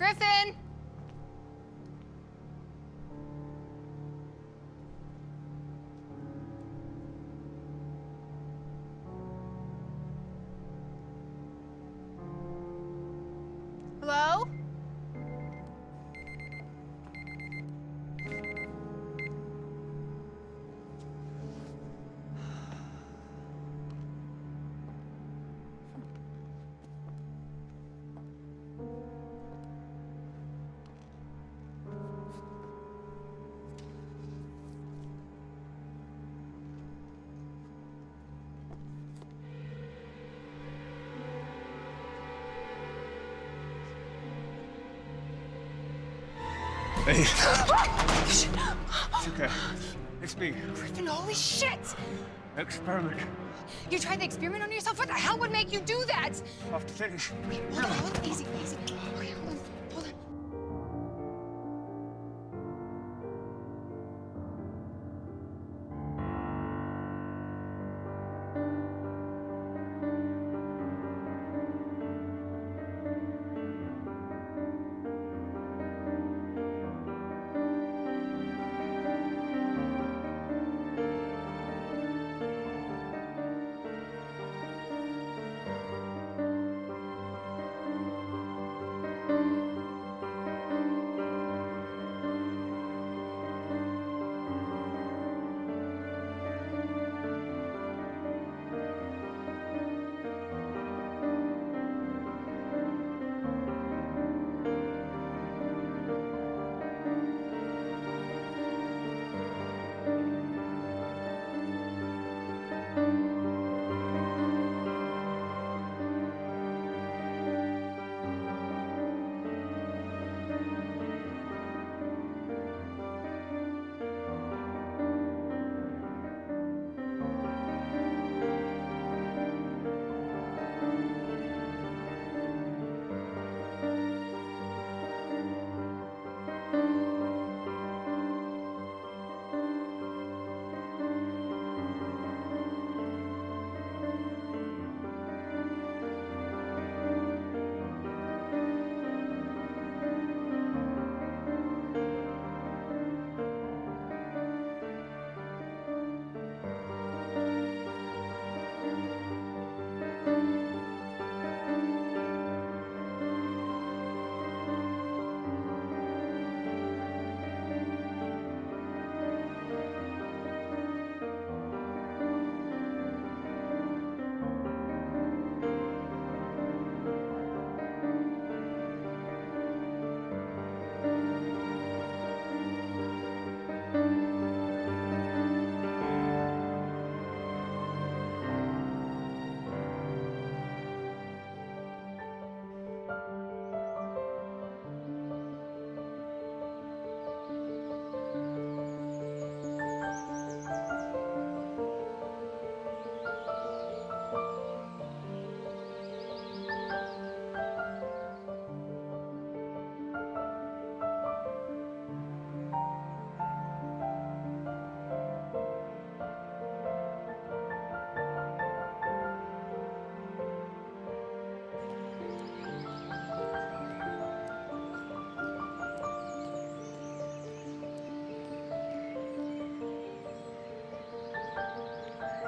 Griffin! Hello? Hey. It's okay. It's me. Griffin, holy shit! Experiment. You tried the experiment on yourself? What the hell would make you do that? I have to finish. Hold on. Easy. Okay, hold on.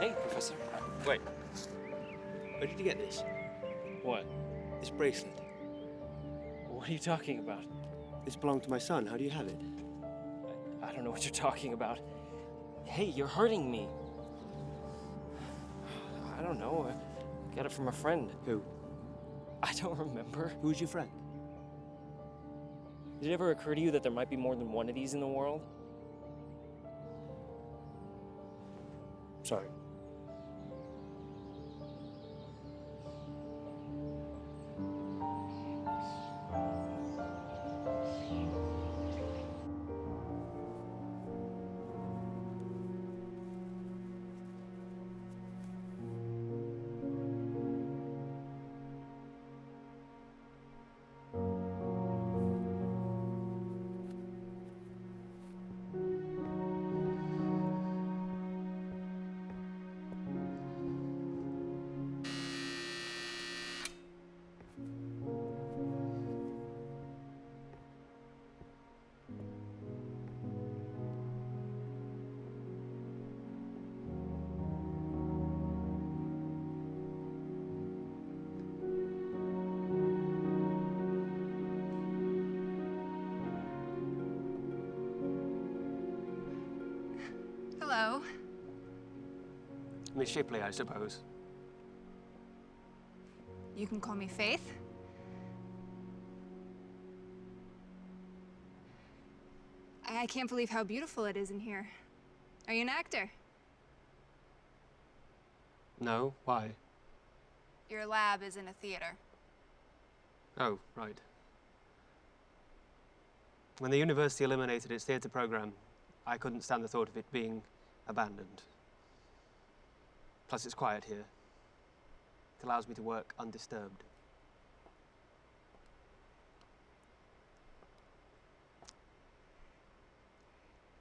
Hey, Professor. Wait. Where did you get this? What? This bracelet. What are you talking about? This belonged to my son. How do you have it? I don't know what you're talking about. Hey, you're hurting me. I don't know. I got it from a friend. Who? I don't remember. Who's your friend? Did it ever occur to you that there might be more than one of these in the world? Sorry. Miss Shipley, I suppose. You can call me Faith. I can't believe how beautiful it is in here. Are you an actor? No, why? Your lab is in a theater. Oh, right. When the university eliminated its theatre program, I couldn't stand the thought of it being abandoned. Plus, it's quiet here. It allows me to work undisturbed.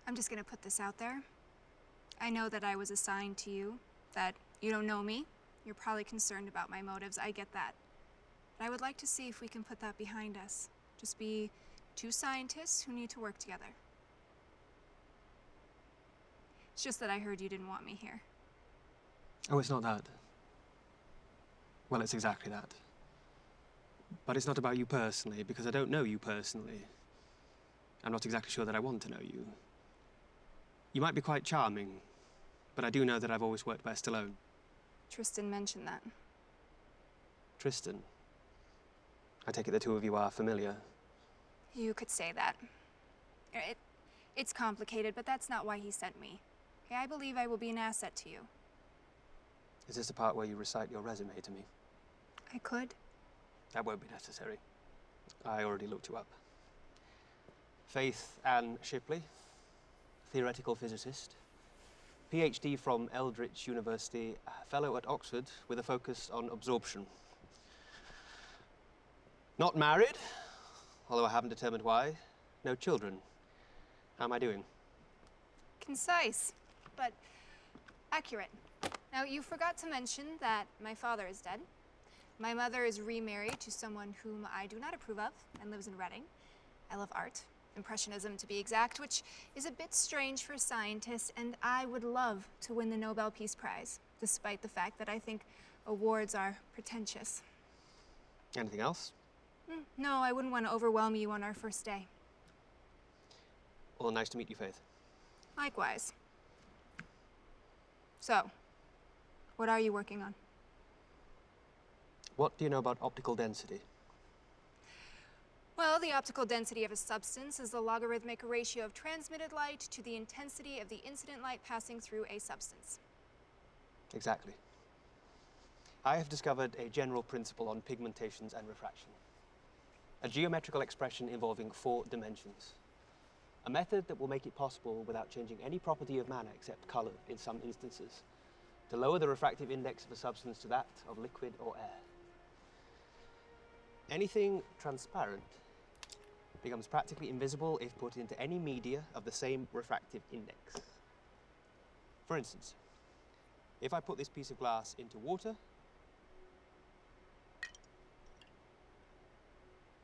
I'm just gonna put this out there. I know that I was assigned to you, that you don't know me. You're probably concerned about my motives. I get that. But I would like to see if we can put that behind us. Just be two scientists who need to work together. It's just that I heard you didn't want me here. Oh, it's not that. Well, it's exactly that. But it's not about you personally, because I don't know you personally. I'm not exactly sure that I want to know you. You might be quite charming, but I do know that I've always worked best alone. Tristan mentioned that. Tristan. I take it the two of you are familiar. You could say that. It's complicated, but that's not why he sent me. Okay, I believe I will be an asset to you. Is this the part where you recite your resume to me? I could. That won't be necessary. I already looked you up. Faith Ann Shipley, theoretical physicist, PhD from Eldritch University, fellow at Oxford with a focus on absorption. Not married, although I haven't determined why. No children. How am I doing? Concise, but accurate. Now, you forgot to mention that my father is dead. My mother is remarried to someone whom I do not approve of and lives in Reading. I love art, Impressionism to be exact, which is a bit strange for scientists, and I would love to win the Nobel Peace Prize, despite the fact that I think awards are pretentious. Anything else? No, I wouldn't want to overwhelm you on our first day. Well, nice to meet you, Faith. Likewise. So, what are you working on? What do you know about optical density? Well, the optical density of a substance is the logarithmic ratio of transmitted light to the intensity of the incident light passing through a substance. Exactly. I have discovered a general principle on pigmentations and refraction. A geometrical expression involving 4 dimensions. A method that will make it possible, without changing any property of matter except color in some instances, to lower the refractive index of a substance to that of liquid or air. Anything transparent becomes practically invisible if put into any media of the same refractive index. For instance, if I put this piece of glass into water,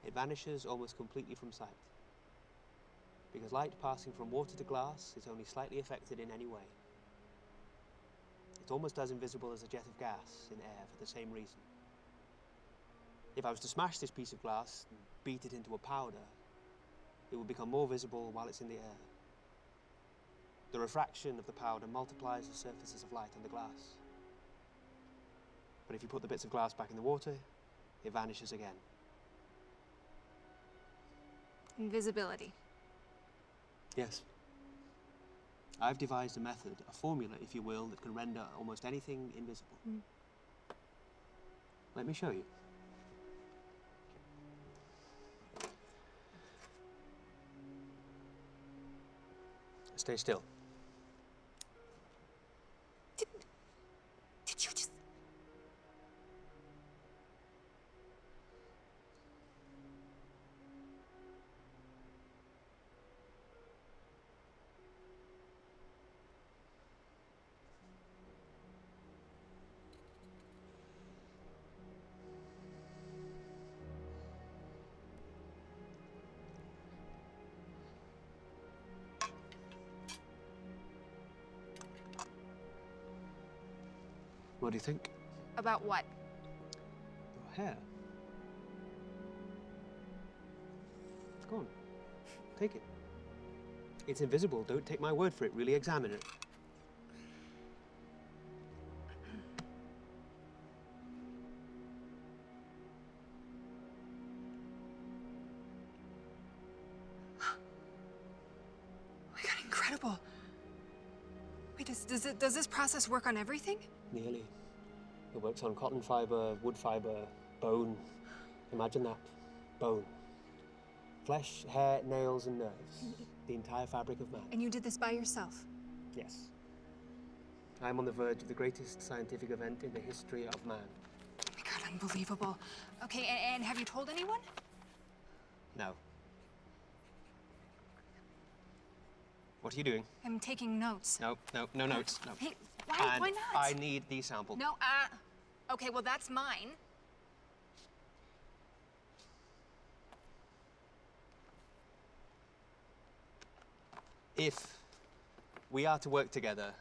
it vanishes almost completely from sight, because light passing from water to glass is only slightly affected in any way. It's almost as invisible as a jet of gas in air for the same reason. If I was to smash this piece of glass and beat it into a powder, it would become more visible while it's in the air. The refraction of the powder multiplies the surfaces of light on the glass. But if you put the bits of glass back in the water, it vanishes again. Invisibility. Yes. I've devised a method, a formula, if you will, that can render almost anything invisible. Let me show you. Stay still. Did you just... What do you think? About what? Your hair. Go on. Take it. It's invisible. Don't take my word for it. Really examine it. Does this process work on everything? Nearly. It works on cotton fiber, wood fiber, bone. Imagine that. Bone. Flesh, hair, nails, and nerves. The entire fabric of man. And you did this by yourself? Yes. I'm on the verge of the greatest scientific event in the history of man. Oh my God, unbelievable. Okay, and have you told anyone? No. What are you doing? I'm taking notes. No notes. No. Hey, And why not? I need the sample. No, okay, well, that's mine. If we are to work together,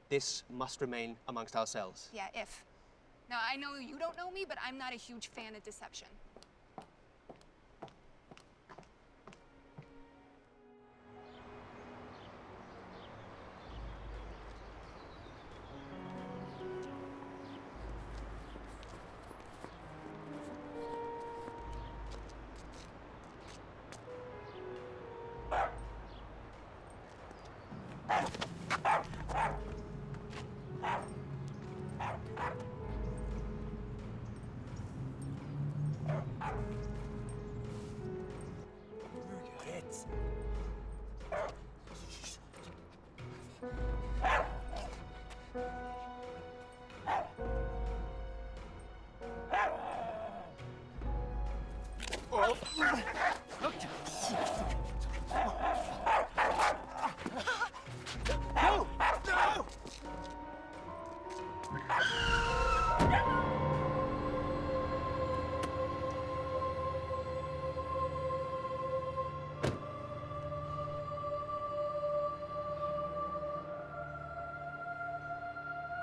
this must remain amongst ourselves. Yeah, if. Now, I know you don't know me, but I'm not a huge fan of deception.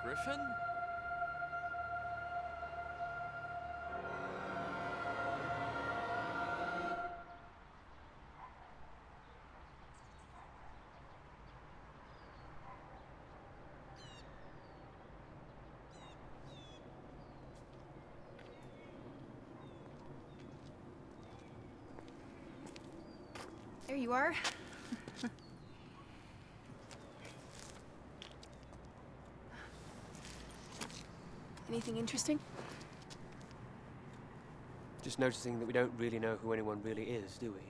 Griffin? There you are. Anything interesting? Just noticing that we don't really know who anyone really is, do we?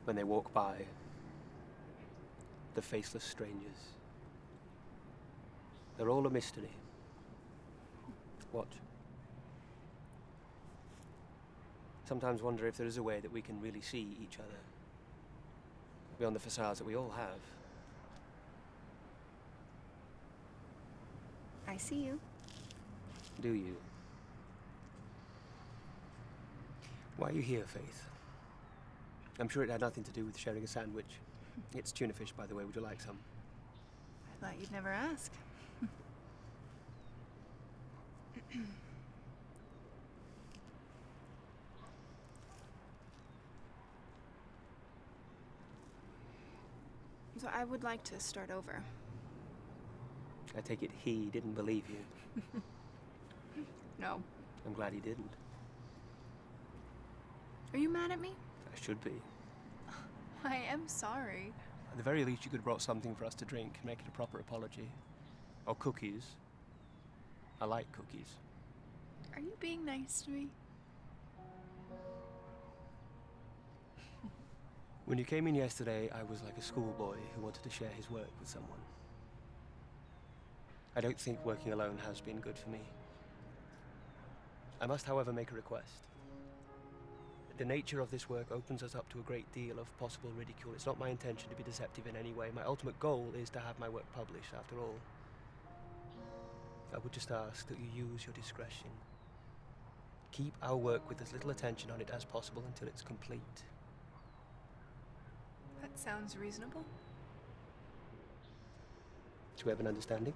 When they walk by, the faceless strangers. They're all a mystery. Watch. Sometimes wonder if there is a way that we can really see each other. Beyond the facades that we all have. I see you. Do you? Why are you here, Faith? I'm sure it had nothing to do with sharing a sandwich. It's tuna fish, by the way. Would you like some? I thought you'd never ask. So I would like to start over. I take it he didn't believe you. No. I'm glad he didn't. Are you mad at me? I should be. I am sorry. At the very least, you could have brought something for us to drink and make it a proper apology. Or cookies. I like cookies. Are you being nice to me? When you came in yesterday, I was like a schoolboy who wanted to share his work with someone. I don't think working alone has been good for me. I must, however, make a request. The nature of this work opens us up to a great deal of possible ridicule. It's not my intention to be deceptive in any way. My ultimate goal is to have my work published, after all. I would just ask that you use your discretion. Keep our work with as little attention on it as possible until it's complete. That sounds reasonable. Do we have an understanding?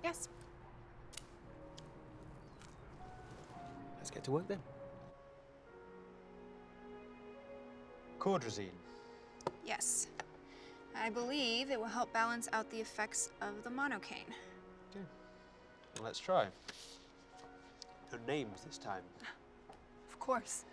Yes. Let's get to work then. Cordrazine. Yes. I believe it will help balance out the effects of the monocaine. Okay. Well, let's try. No names this time. Of course.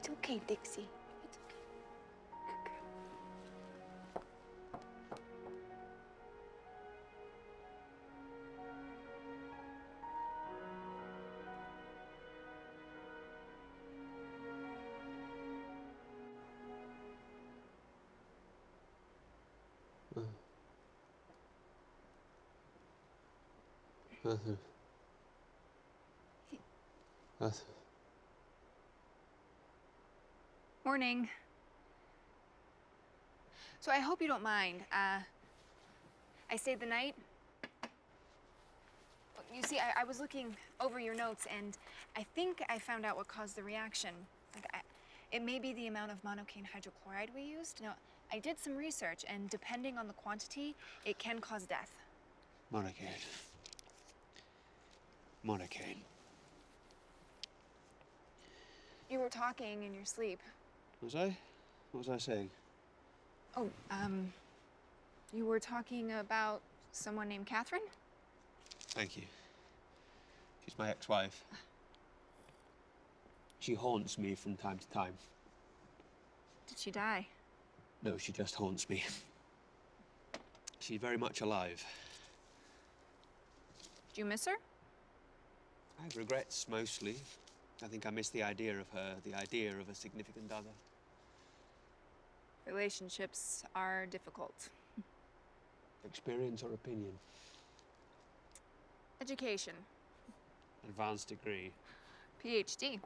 It's okay, Dixie. It's okay. Good girl. Arthur. Arthur. Morning. So I hope you don't mind. I stayed the night. You see, I was looking over your notes, and I think I found out what caused the reaction. It may be the amount of monocaine hydrochloride we used. Now, I did some research, and depending on the quantity, it can cause death. Monocaine. Monocaine. You were talking in your sleep. Was I? What was I saying? Oh, you were talking about someone named Catherine? Thank you. She's my ex-wife. She haunts me from time to time. Did she die? No, she just haunts me. She's very much alive. Do you miss her? I have regrets, mostly. I think I miss the idea of her, the idea of a significant other. Relationships are difficult. Experience or opinion? Education. Advanced degree. PhD.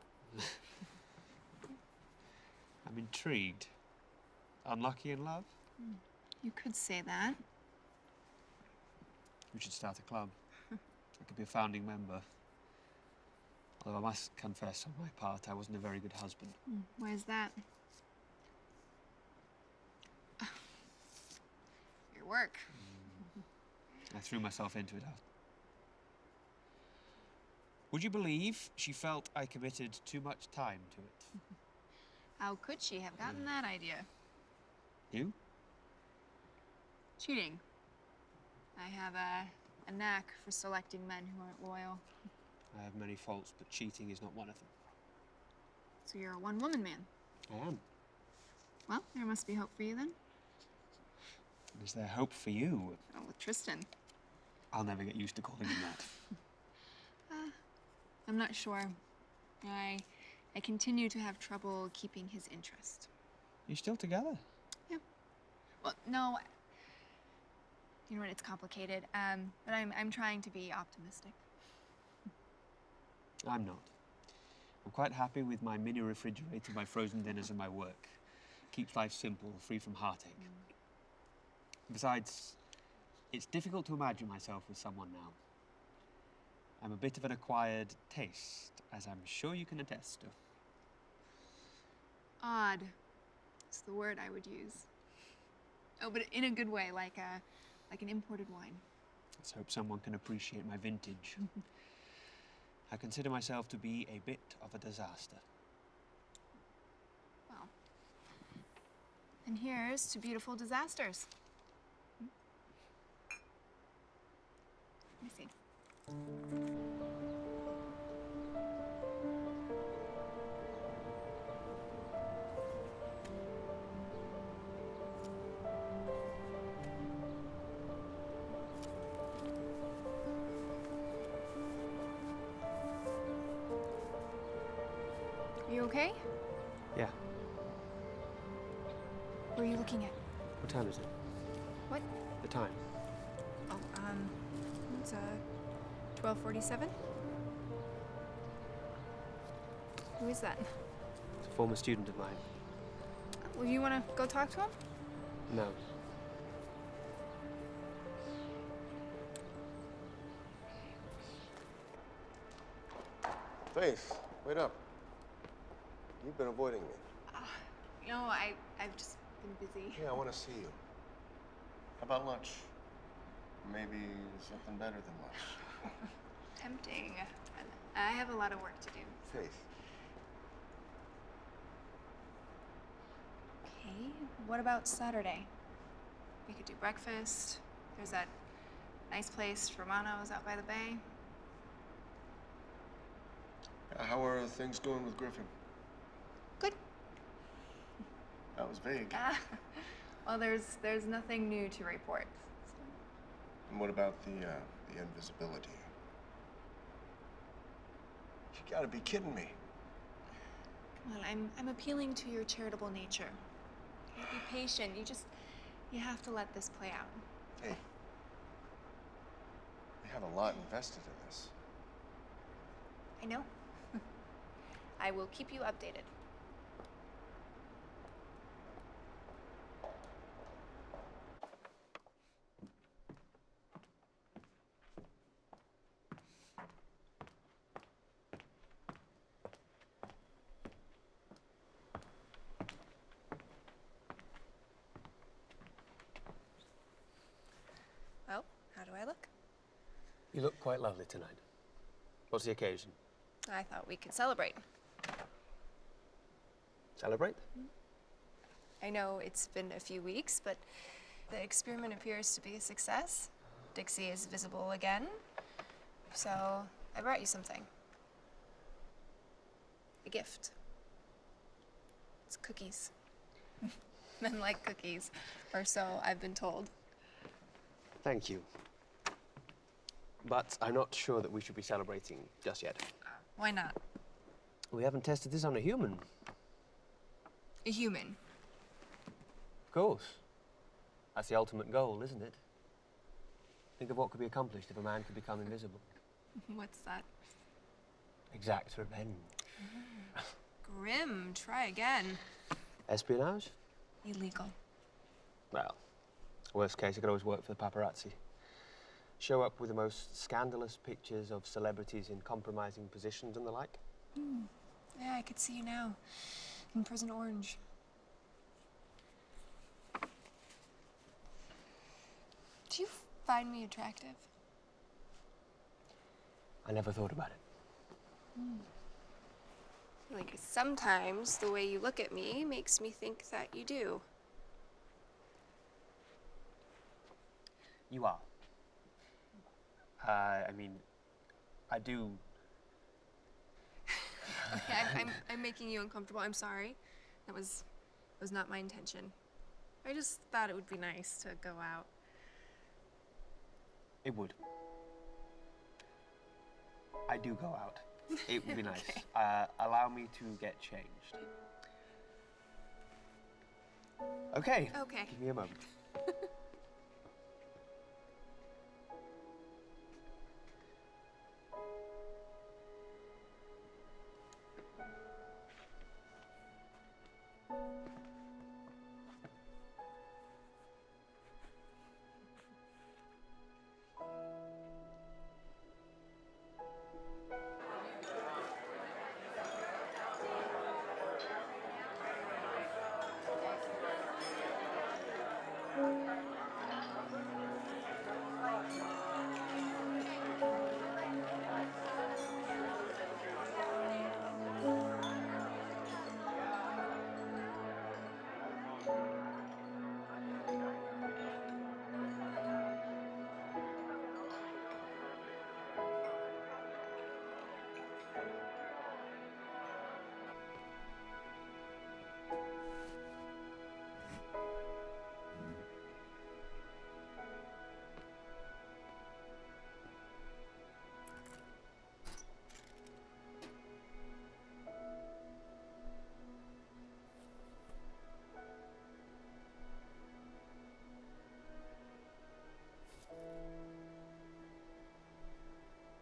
I'm intrigued. Unlucky in love? You could say that. We should start a club. I could be a founding member. Although I must confess, on my part, I wasn't a very good husband. Why is that? Your work. I threw myself into it. Would you believe she felt I committed too much time to it? How could she have gotten that idea? You? Cheating. I have a knack for selecting men who aren't loyal. I have many faults, but cheating is not one of them. So you're a one-woman man. I am. Well, there must be hope for you then. Is there hope for you? Oh, with Tristan. I'll never get used to calling him that. I'm not sure. I continue to have trouble keeping his interest. You're still together? Yeah. Well, no. You know what? It's complicated. But I'm trying to be optimistic. I'm not. I'm quite happy with my mini refrigerator, my frozen dinners, and my work. Keeps life simple, free from heartache. Besides, it's difficult to imagine myself with someone now. I'm a bit of an acquired taste, as I'm sure you can attest to. Odd. It's the word I would use. Oh, but in a good way, like an imported wine. Let's hope someone can appreciate my vintage. I consider myself to be a bit of a disaster. Well, and here's to beautiful disasters. Let me see. Are you okay? Yeah. What are you looking at? What time is it? What? The time. Oh, it's 12:47. Who is that? It's a former student of mine. Well, you want to go talk to him? No. Faith, wait up. You've been avoiding me. No, I've just been busy. Yeah, I want to see you. How about lunch? Maybe something better than lunch. Tempting. I have a lot of work to do. Faith, Okay, what about Saturday? We could do breakfast. There's that nice place, Romano's, out by the bay. how are things going with Griffin? Good. was vague. Ah, well, there's nothing new to report. And what about the invisibility? You gotta be kidding me. Come on, I'm appealing to your charitable nature. Okay, be patient. You have to let this play out. Hey, we have a lot invested in this. I know. I will keep you updated. Well, how do I look? You look quite lovely tonight. What's the occasion? I thought we could celebrate. Celebrate? I know it's been a few weeks, but the experiment appears to be a success. Dixie is visible again. So I brought you something. A gift. It's cookies. Men like cookies, or so I've been told. Thank you. But I'm not sure that we should be celebrating just yet. Why not? We haven't tested this on a human. A human. Of course. That's the ultimate goal, isn't it? Think of what could be accomplished if a man could become invisible. What's that? Exact revenge. Grim. Try again. Espionage? Illegal. Well, worst case, it could always work for the paparazzi. Show up with the most scandalous pictures of celebrities in compromising positions and the like. Yeah, I could see you now. In Prison Orange. Do you find me attractive? I never thought about it. Like, sometimes the way you look at me makes me think that you do. You are. I mean, I do. Okay, I'm making you uncomfortable. I'm sorry. That was not my intention. I just thought it would be nice to go out. It would. I do go out. It would be nice. Okay. Allow me to get changed. Okay. Okay. Give me a moment.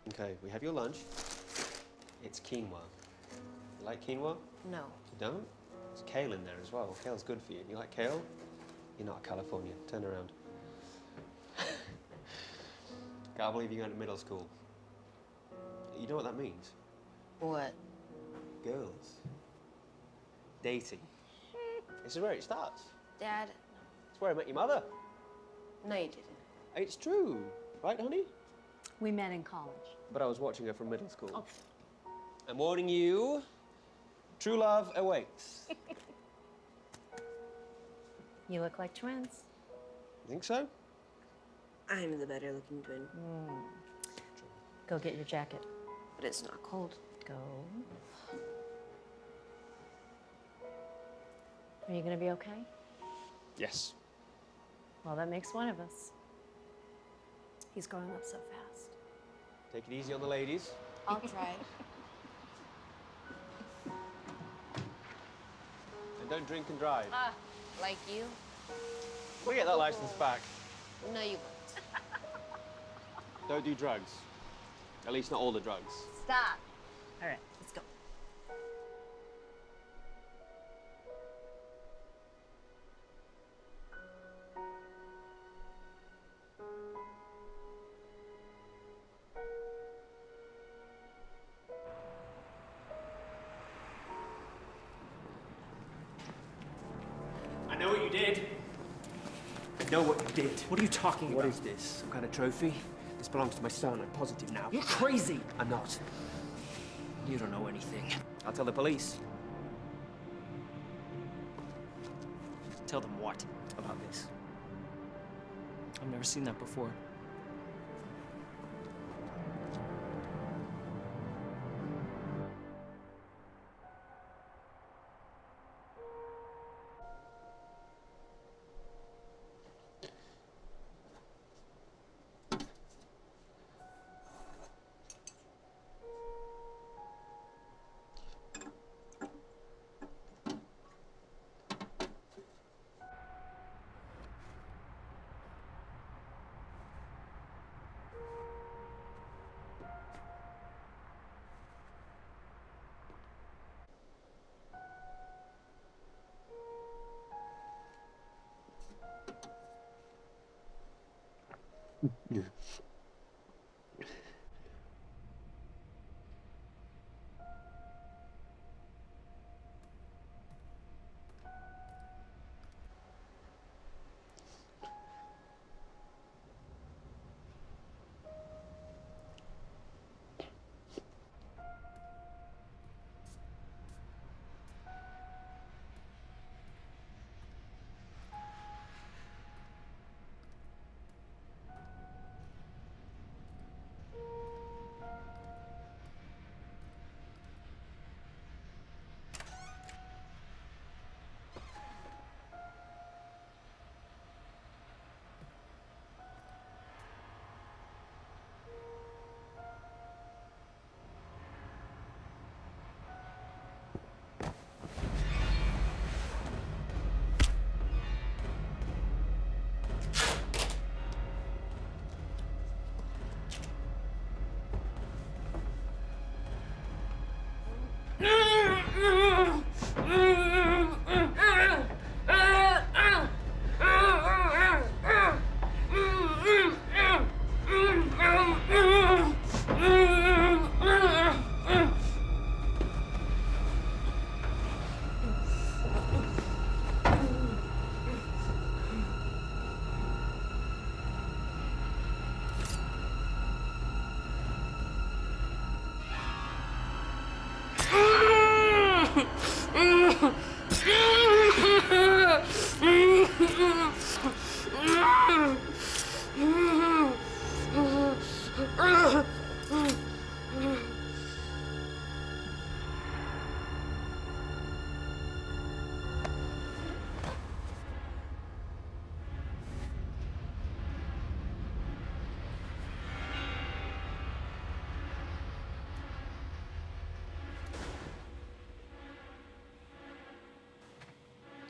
Okay, we have your lunch. It's quinoa. You like quinoa? No. You don't? There's kale in there as well. Kale's good for you. You like kale? You're not a Californian. Turn around. Can't believe you went to middle school. You know what that means? What? Girls. Dating. This is where it starts. Dad? It's where I met your mother. No, you didn't. It's true. Right, honey? We met in college. But I was watching her from middle school. Oh. I'm warning you, true love awaits. You look like twins. Think so? I'm the better looking twin. Go get your jacket. But it's not cold. Go. Are you gonna be okay? Yes. Well, that makes one of us. He's growing up so fast. Take it easy on the ladies. I'll try. And don't drink and drive. Like you? We'll get that license back. No, you won't. Don't do drugs. At least not all the drugs. Stop. All right, let's go. I know what you did. I know what you did. What are you talking What about? is this? Some kind of trophy? This belongs to my son. I'm positive now. You're crazy. I'm not. You don't know anything. I'll tell the police Tell them what? about this. I've never seen that before.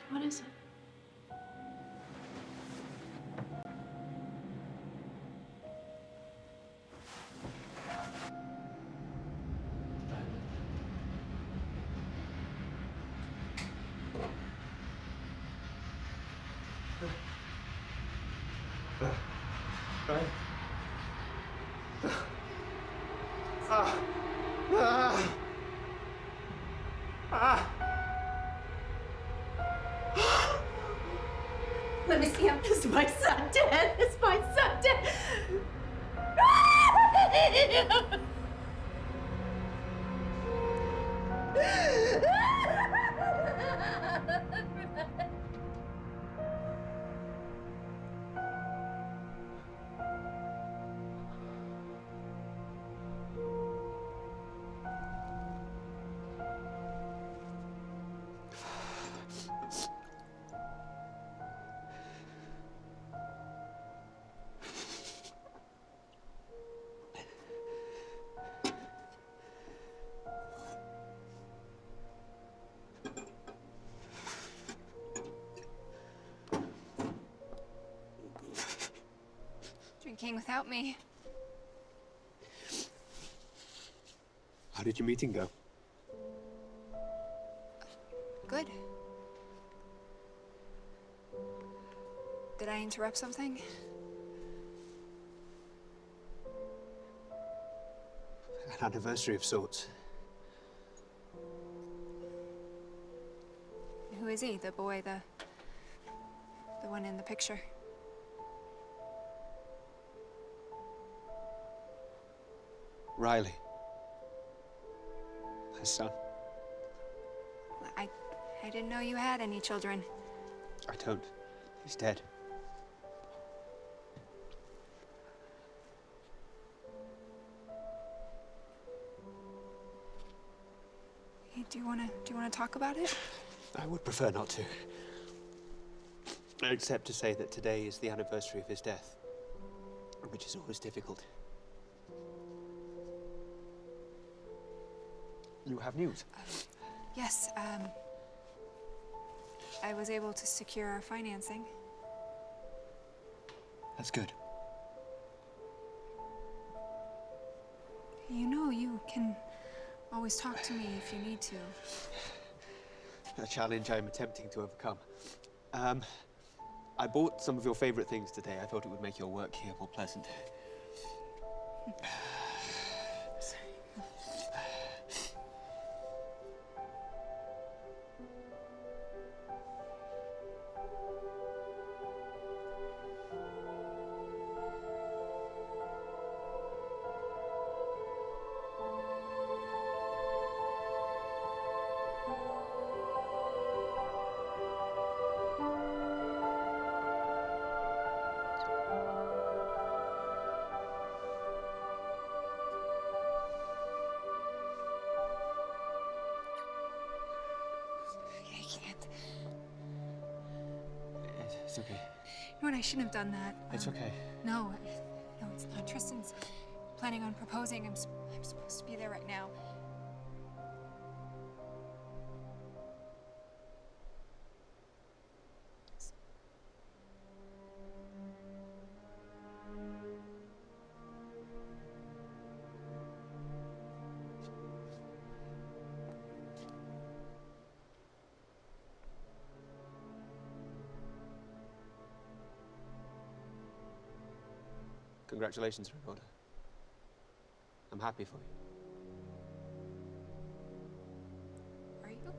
What is it? Let me see him. Is my son dead? Is my son dead? king without me. How did your meeting go? Good. Did I interrupt something? An anniversary of sorts. Who is he? The boy, the one in the picture? Riley. My son. I didn't know you had any children. I don't. He's dead. Hey, do you wanna talk about it? I would prefer not to. Except to say that today is the anniversary of his death, which is always difficult. You have news? Yes, I was able to secure our financing. That's good. You know you can always talk to me if you need to. A challenge I'm attempting to overcome. I bought some of your favorite things today. I thought it would make your work here more pleasant. I can't. It's okay. You know what? I shouldn't have done that. It's okay. No, it's not. Tristan's planning on proposing. I'm supposed to be there right now. Congratulations, Rhoda. I'm happy for you. Are you?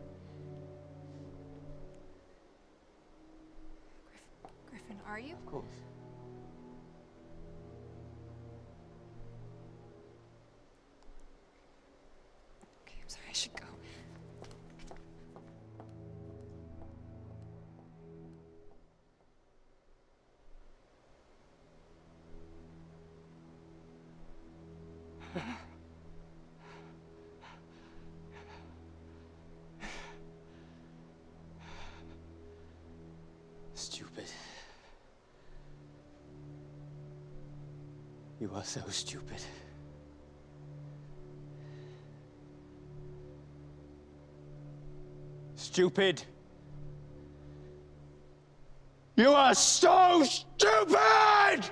Griffin, are you? Of course. Okay, I'm sorry. I should go. Stupid. You are so stupid. Stupid! You are so stupid!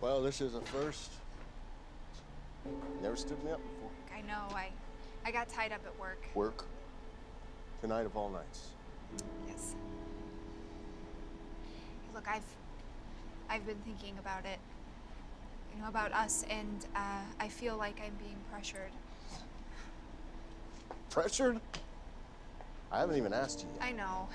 Well, this is a first. Never stood me up before. I know. I got tied up at work. Work? Tonight of all nights. Yes. Look, I've been thinking about it. You know, about us, and I feel like I'm being pressured. Pressured? I haven't even asked you yet. I know.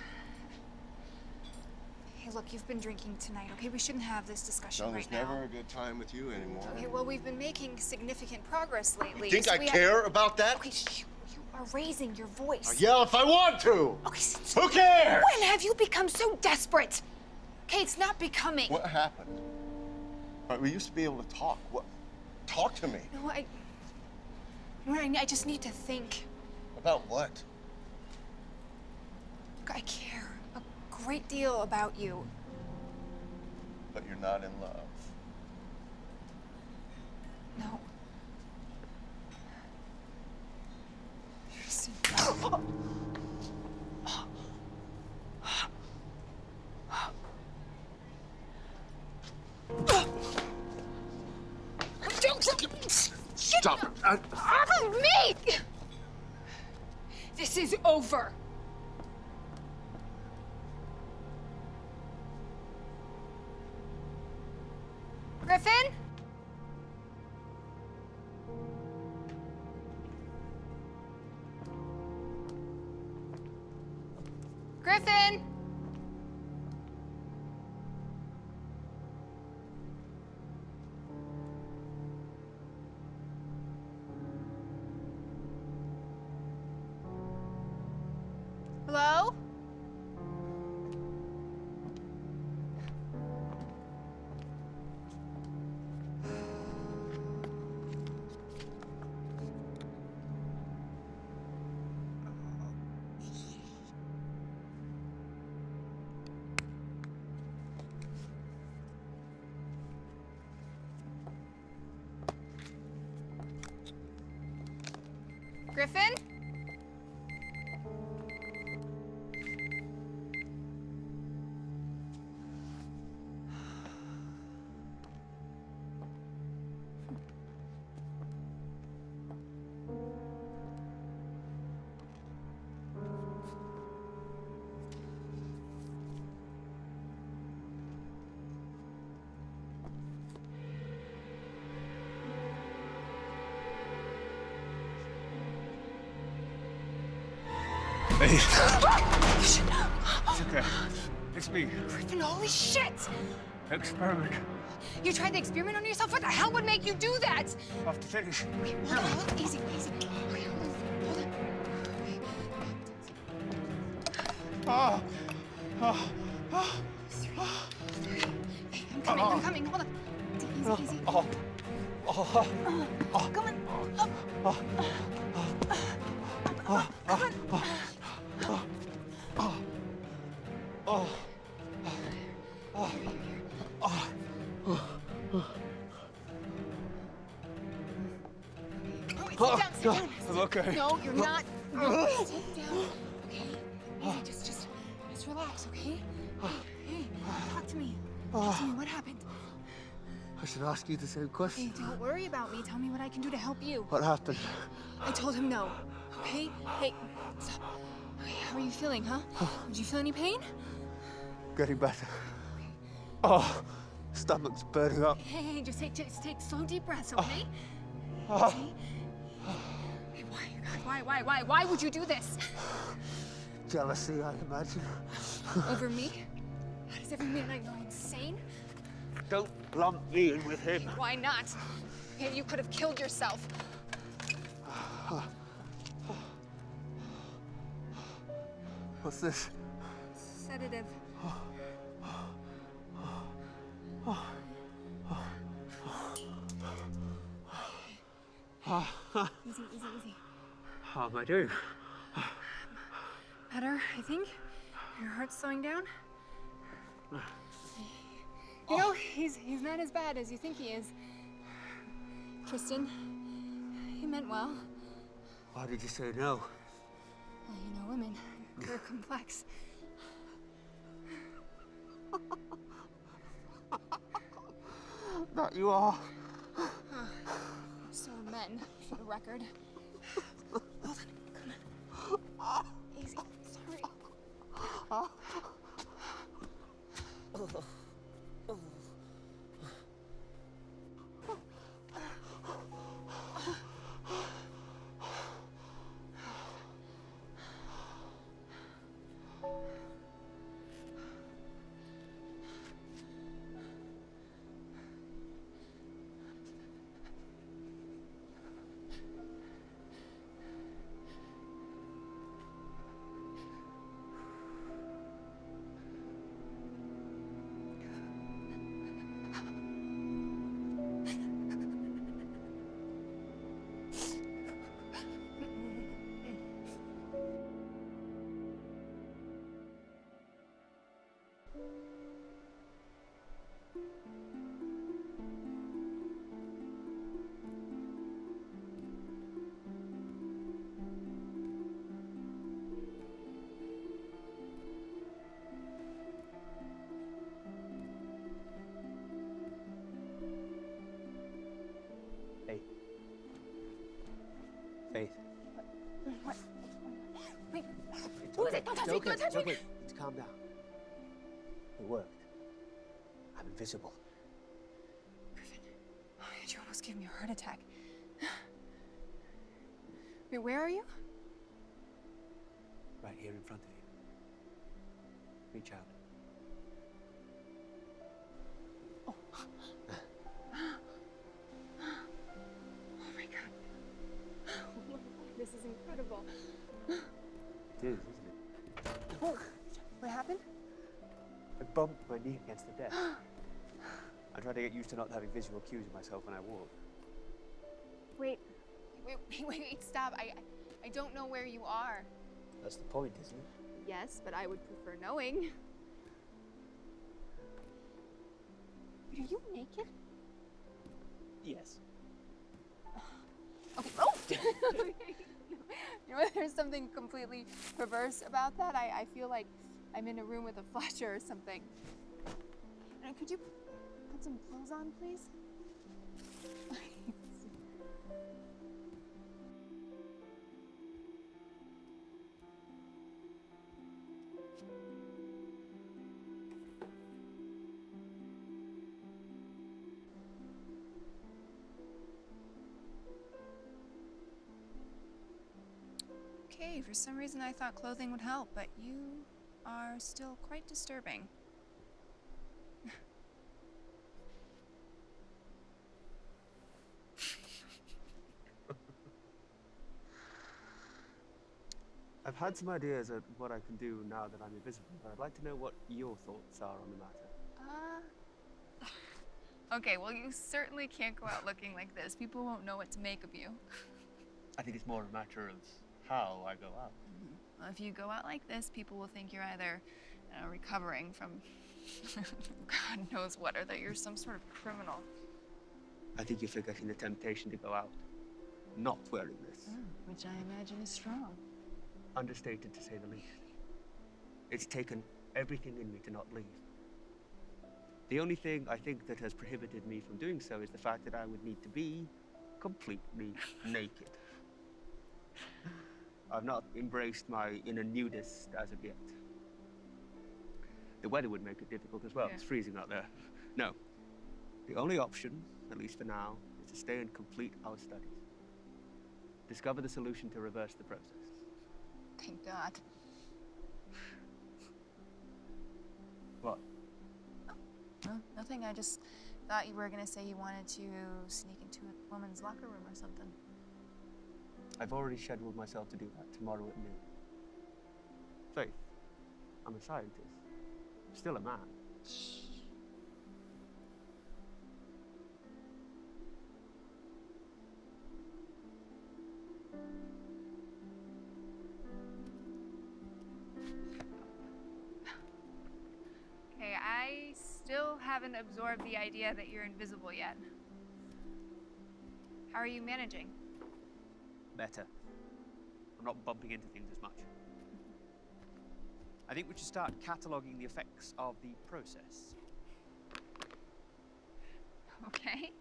Hey, look, you've been drinking tonight, okay? We shouldn't have this discussion No, right there's now. never a good time with you anymore. Okay, well, we've been making significant progress lately. You think so I we care about that? Okay, shh, you are raising your voice. I'll yell if I want to. Okay, Who cares? when have you become so desperate? Okay, it's not becoming. What happened? All right, we used to be able to talk. What? Talk to me. No, I just need to think. About what? Look, I care a great deal about you. But you're not in love. No. Tristan. Stop it. Off of me! This is over. Griffin? Griffin? Hello? Griffin? Hey. It's okay. It's me. Griffin, holy shit! Experiment. You tried the experiment on yourself? What the hell would make you do that? I'll have to finish. Okay, hold on. Easy, easy. Okay, hold on. I'm coming. Hold on. Easy, easy. Come on. Up. Come on. Sit down. I'm okay. No, you're not. No, sit down. Okay. Easy, just relax, okay? Hey, talk to me. Talk to me. What happened? I should ask you the same question. Hey, don't worry about me. Tell me what I can do to help you. What happened? I told him no. Okay? Hey, stop. Okay, how are you feeling, huh? Did you feel any pain? Getting better. Oh, stomach's burning up. Hey, just take slow, deep breaths, okay? Okay? Hey, why would you do this? Jealousy, I imagine. Over me? How does every man I know insane? Don't lump me in with him. Why not? Hey, you could have killed yourself. What's this? Sedative. Easy, easy, easy. How am I doing? Better, I think. Your heart's slowing down. You know, he's not as bad as you think he is. Tristan, he meant well. Why did you say no? You know, women, they're complex. That you are. So are men, for the record. Hold on, come on. Easy. Faith. Faith. What? Wait. It's Who is okay. it? Don't touch It's me! okay. Don't touch It's me! okay. Just calm down. It worked. I'm invisible. Griffin, oh, you almost gave me a heart attack. Wait, where are you? Right here in front of you. Reach out. Oh my god. Oh my god, this is incredible. It is, isn't it? Oh, what happened? I bumped my knee against the desk. I'm trying to get used to not having visual cues of myself when I walk. Wait, stop. I don't know where you are. That's the point, isn't it? Yes, but I would prefer knowing. Are you naked? Yes. Okay. Oh! You know, there's something completely perverse about that. I feel like I'm in a room with a flasher or something. Could you put some clothes on, please? Okay, for some reason I thought clothing would help, but you are still quite disturbing. I've had some ideas of what I can do now that I'm invisible, but I'd like to know what your thoughts are on the matter. Okay, well, you certainly can't go out looking like this. People won't know what to make of you. I think it's more a matter of how I go out. Well, if you go out like this, people will think you're either recovering from God knows what, or that you're some sort of criminal. I think you're forgetting the temptation to go out not wearing this. Which I imagine is strong. Understated, to say the least. It's taken everything in me to not leave. The only thing I think that has prohibited me from doing so is the fact that I would need to be completely naked. I've not embraced my inner nudist as of yet. The weather would make it difficult as well. Yeah. It's freezing out there. No. The only option, at least for now, is to stay and complete our studies. Discover the solution to reverse the process. Thank God. What? No, nothing. I just thought you were gonna say you wanted to sneak into a woman's locker room or something. I've already scheduled myself to do that tomorrow at noon. Faith, I'm a scientist. Still a man. Okay, I still haven't absorbed the idea that you're invisible yet. How are you managing? Better. I'm not bumping into things as much. I think we should start cataloguing the effects of the process. Okay.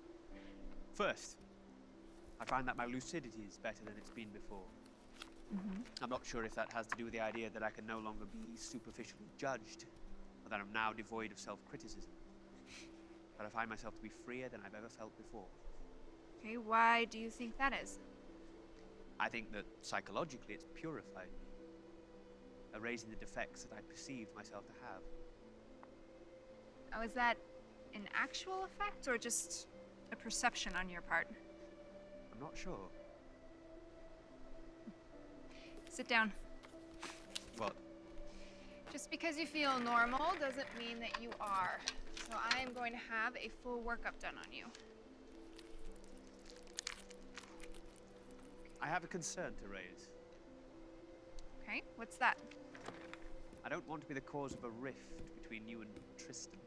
First, I find that my lucidity is better than it's been before. I'm not sure if that has to do with the idea that I can no longer be superficially judged, or that I'm now devoid of self-criticism. But I find myself to be freer than I've ever felt before. Okay, why do you think that is? I think that psychologically it's purified me, erasing the defects that I perceived myself to have. Oh, is that an actual effect or just a perception on your part? I'm not sure. Sit down. What? Just because you feel normal doesn't mean that you are. So I am going to have a full workup done on you. I have a concern to raise. Okay, what's that? I don't want to be the cause of a rift between you and Tristan.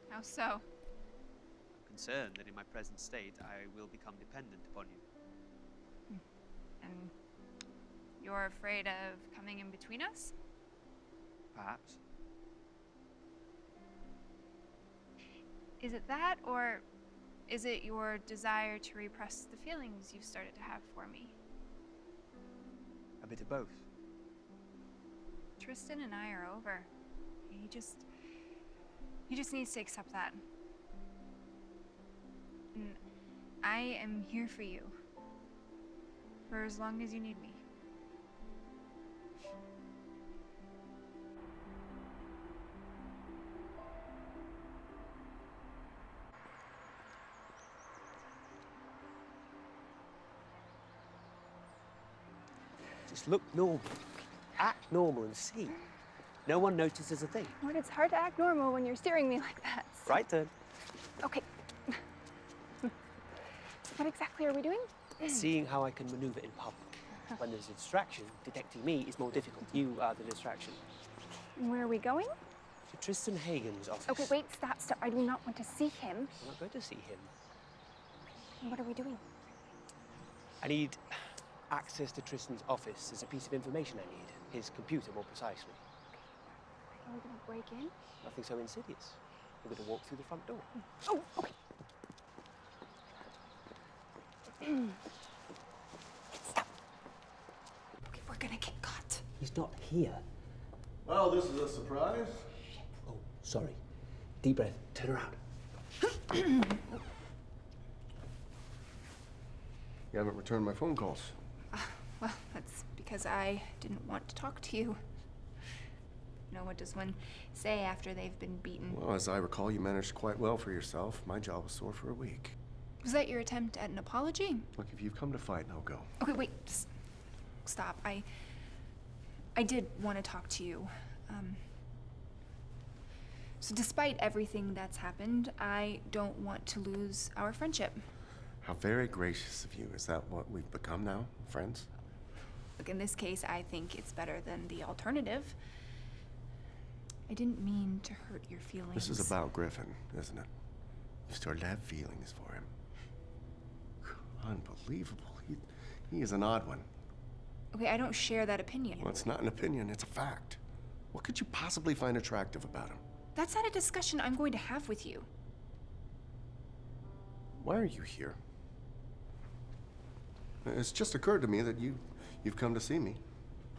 How so? I'm concerned that in my present state, I will become dependent upon you. And you're afraid of coming in between us? Perhaps. Is it that, or is it your desire to repress the feelings you've started to have for me? A bit of both. Tristan and I are over. He just needs to accept that. And I am here for you. For as long as you need me. Just look normal. Act normal and see. No one notices a thing. Lord, it's hard to act normal when you're steering me like that. Right turn. Okay. What exactly are we doing? Seeing how I can maneuver in public. When there's a distraction, detecting me is more difficult. You are the distraction. Where are we going? To Tristan Hagen's office. Okay, wait, stop. I do not want to see him. I'm not going to see him. What are we doing? I need access to Tristan's office. There's a piece of information I need. His computer, more precisely. Are we gonna break in? Nothing so insidious. We're going to walk through the front door. Oh, okay. Stop. Okay, we're gonna get caught. He's not here. Well, this is a surprise. Oh, sorry. Deep breath. Turn around. You haven't returned my phone calls. Well, that's because I didn't want to talk to you. You know, what does one say after they've been beaten? Well, as I recall, you managed quite well for yourself. My jaw was sore for a week. Was that your attempt at an apology? Look, if you've come to fight, now go. Okay, wait. Just stop. I did want to talk to you. So despite everything that's happened, I don't want to lose our friendship. How very gracious of you. Is that what we've become now? Friends? Look, in this case, I think it's better than the alternative. I didn't mean to hurt your feelings. This is about Griffin, isn't it? You started to have feelings for him. Unbelievable. He is an odd one. Okay, I don't share that opinion. Well, it's not an opinion, it's a fact. What could you possibly find attractive about him? That's not a discussion I'm going to have with you. Why are you here? It's just occurred to me that you've come to see me.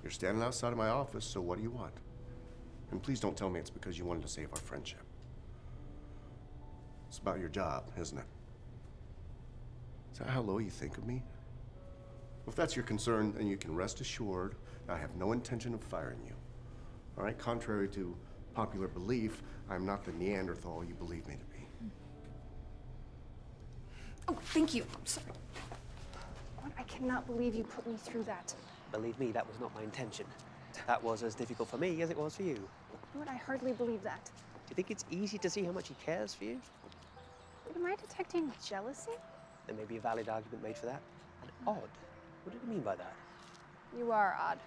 You're standing outside of my office, so what do you want? And please don't tell me it's because you wanted to save our friendship. It's about your job, isn't it? Is that how low you think of me? Well, if that's your concern, then you can rest assured that I have no intention of firing you. All right? Contrary to popular belief, I'm not the Neanderthal you believe me to be. Oh, thank you. I'm sorry. Lord, I cannot believe you put me through that. Believe me, that was not my intention. That was as difficult for me as it was for you. Lord, I hardly believe that. Do you think it's easy to see how much he cares for you? Am I detecting jealousy? There may be a valid argument made for that. And odd. What did he mean by that? You are odd.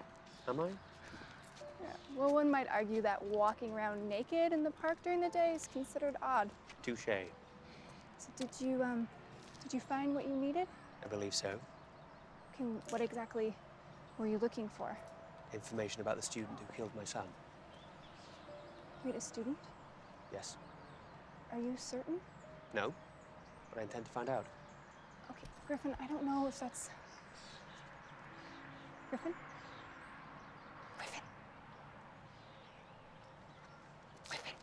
Am I? Yeah. Well, one might argue that walking around naked in the park during the day is considered odd. Touche. So did you find what you needed? I believe so. Okay, what exactly were you looking for? Information about the student who killed my son. Wait, a student? Yes. Are you certain? No. But I intend to find out. Okay, Griffin, I don't know if that's... Griffin? Griffin? Griffin?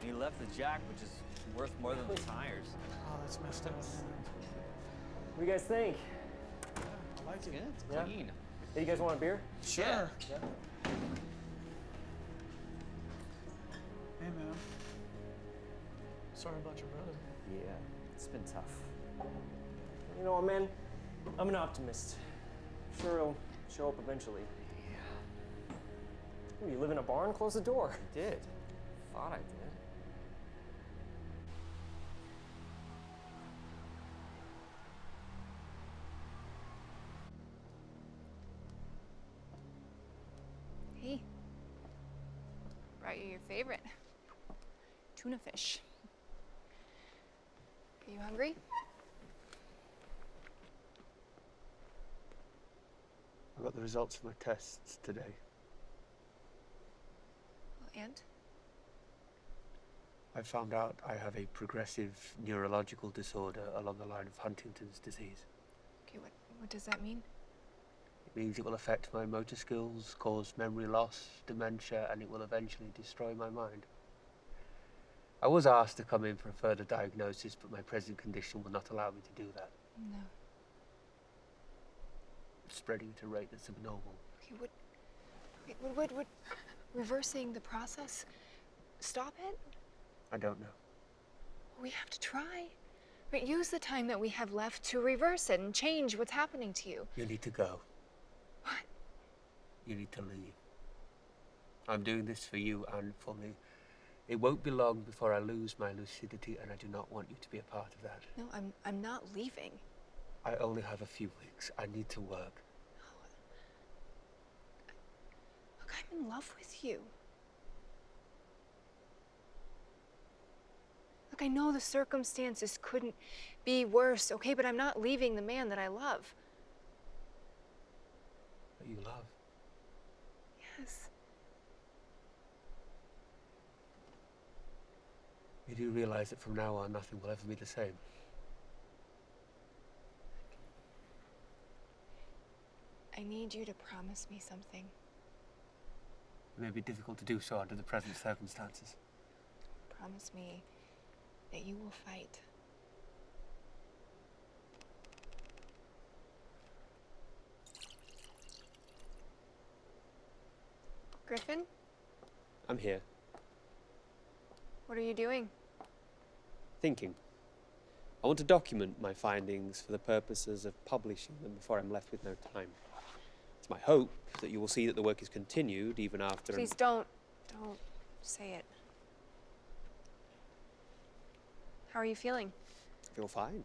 He left the jack, which is worth more than the tires. Oh, that's messed up. What do you guys think? I like it. It's Yeah. clean. Hey, you guys want a beer? Sure. Yeah. Hey, man. Sorry about your brother. Yeah, it's been tough. You know what, man? I'm an optimist. Sure, he'll show up eventually. Yeah. Ooh, you live in a barn? Close the door. I did. Thought I did. Hey. Brought you your favorite. Tuna fish. Are you hungry? I got the results of my tests today. Well, and? I found out I have a progressive neurological disorder along the line of Huntington's disease. Okay, what does that mean? It means it will affect my motor skills, cause memory loss, dementia, and it will eventually destroy my mind. I was asked to come in for a further diagnosis, but my present condition will not allow me to do that. No. It's spreading at a rate that's abnormal. Okay, would reversing the process stop it? I don't know. We have to try. But use the time that we have left to reverse it and change what's happening to you. You need to go. What? You need to leave. I'm doing this for you and for me. It won't be long before I lose my lucidity, and I do not want you to be a part of that. No, I'm not leaving. I only have a few weeks. I need to work. Look, I'm in love with you. Look, I know the circumstances couldn't be worse, okay, but I'm not leaving the man that I love. That you love. Yes. You do realize that from now on, nothing will ever be the same. I need you to promise me something. It may be difficult to do so under the present circumstances. Promise me that you will fight. Griffin, I'm here, what are you doing? thinking. I want to document my findings for the purposes of publishing them before I'm left with no time. It's my hope that you will see that the work is continued even after... Please don't say it. How are you feeling? I feel fine.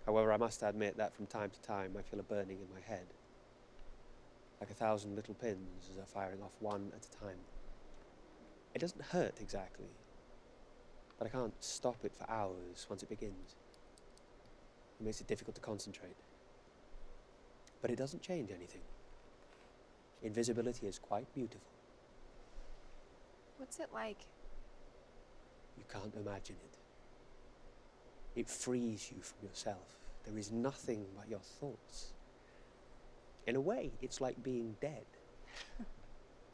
However, I must admit that from time to time I feel a burning in my head. Like 1,000 little pins as they're firing off one at a time. It doesn't hurt exactly, but I can't stop it for hours once it begins. It makes it difficult to concentrate. But it doesn't change anything. Invisibility is quite beautiful. What's it like? You can't imagine it. It frees you from yourself. There is nothing but your thoughts. In a way, it's like being dead.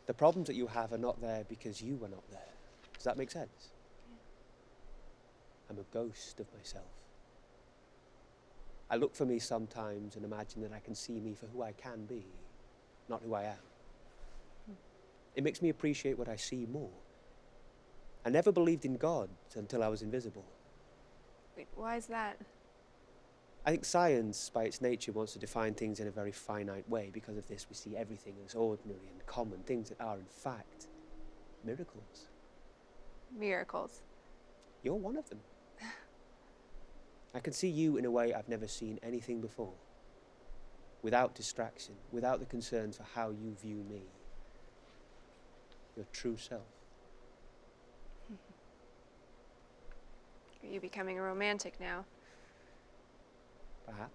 The problems that you have are not there because you were not there. Does that make sense? Yeah. I'm a ghost of myself. I look for me sometimes and imagine that I can see me for who I can be, not who I am. It makes me appreciate what I see more. I never believed in God until I was invisible. Wait, why is that? I think science, by its nature, wants to define things in a very finite way. Because of this, we see everything as ordinary and common, things that are, in fact, miracles. Miracles. You're one of them. I can see you in a way I've never seen anything before. Without distraction, without the concerns for how you view me. Your true self. Are you becoming a romantic now? Perhaps.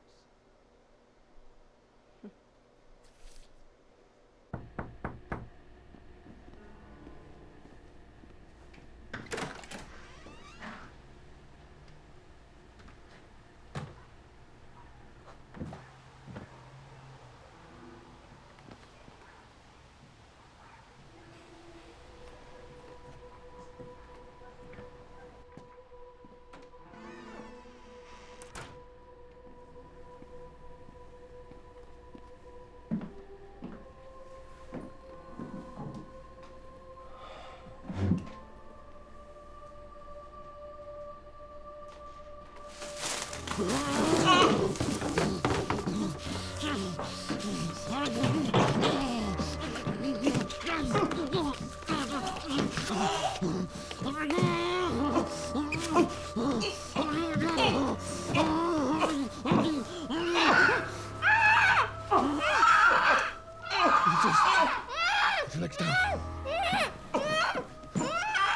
Put your legs down.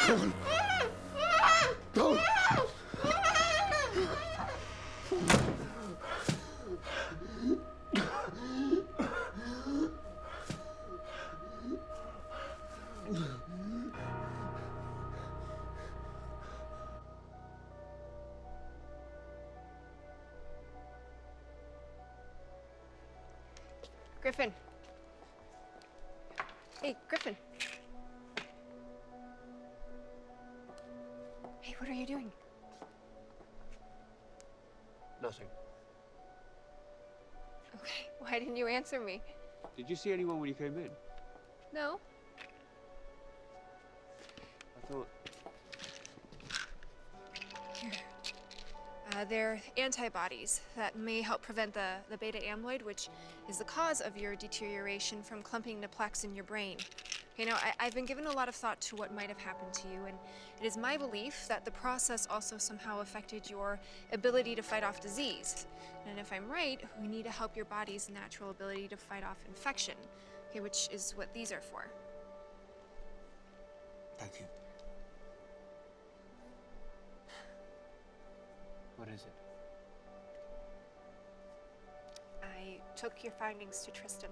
Go on. Go. Griffin. Hey, Griffin. Hey, what are you doing? Nothing. Okay, why didn't you answer me? Did you see anyone when you came in? No? I thought... They're antibodies that may help prevent the beta amyloid, which is the cause of your deterioration from clumping to plaques in your brain. You know, I've been given a lot of thought to what might have happened to you, and it is my belief that the process also somehow affected your ability to fight off disease. And if I'm right, we need to help your body's natural ability to fight off infection, okay, which is what these are for. Thank you. What is it? I took your findings to Tristan.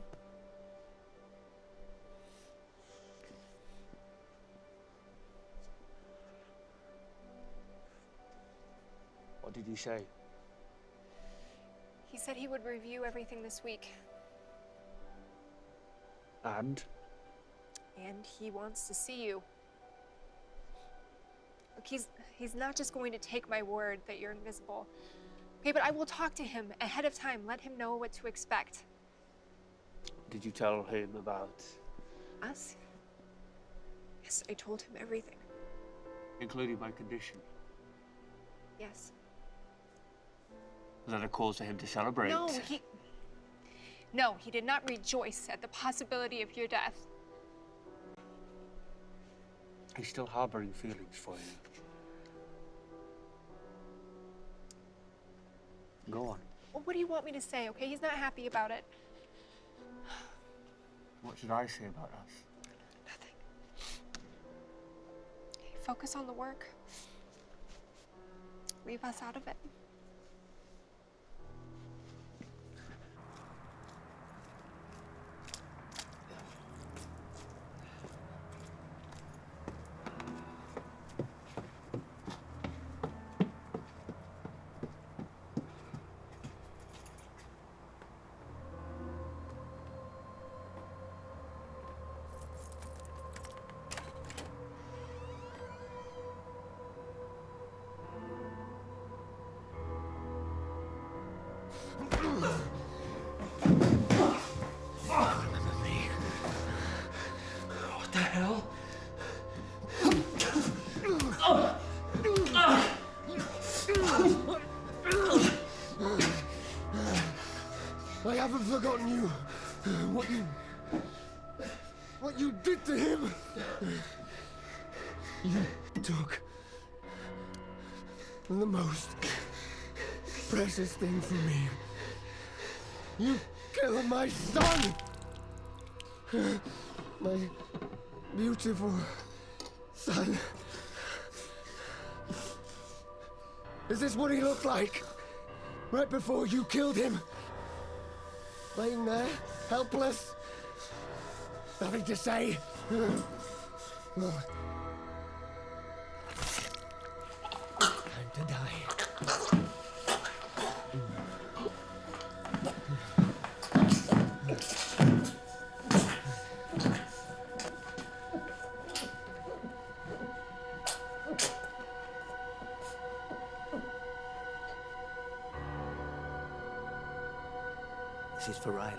What did he say? He said he would review everything this week. And? And he wants to see you. Look, he's not just going to take my word that you're invisible. Okay, but I will talk to him ahead of time, let him know what to expect. Did you tell him about... Us? Yes, I told him everything. Including my condition? Yes. Was that a cause for him to celebrate? No, he did not rejoice at the possibility of your death. He's still harboring feelings for you. Go on. Well, what do you want me to say, okay? He's not happy about it. What should I say about us? Nothing. Okay, focus on the work. Leave us out of it. What the hell? took the most precious thing from me. You killed my son! My beautiful son. Is this what he looked like? Right before you killed him? Laying there, helpless? Nothing to say? Well, time to die. This is for Riley.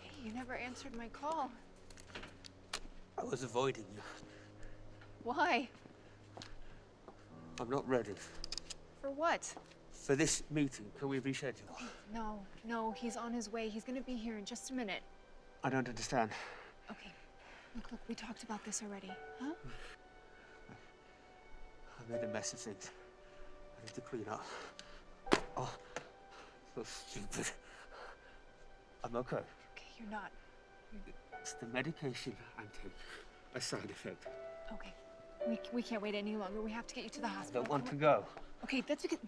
Hey, you never answered my call. I was avoiding you. Why? I'm not ready For what? for this meeting. Can we reschedule? No, he's on his way. He's gonna be here in just a minute. I don't understand. Okay. Look, we talked about this already, huh? I made a mess of things. I need to clean up. Oh, so stupid. I'm okay. Okay, you're not. It's the medication I'm taking. A side effect. Okay. We can't wait any longer. We have to get you to the I hospital. don't want to go. Okay, that's because...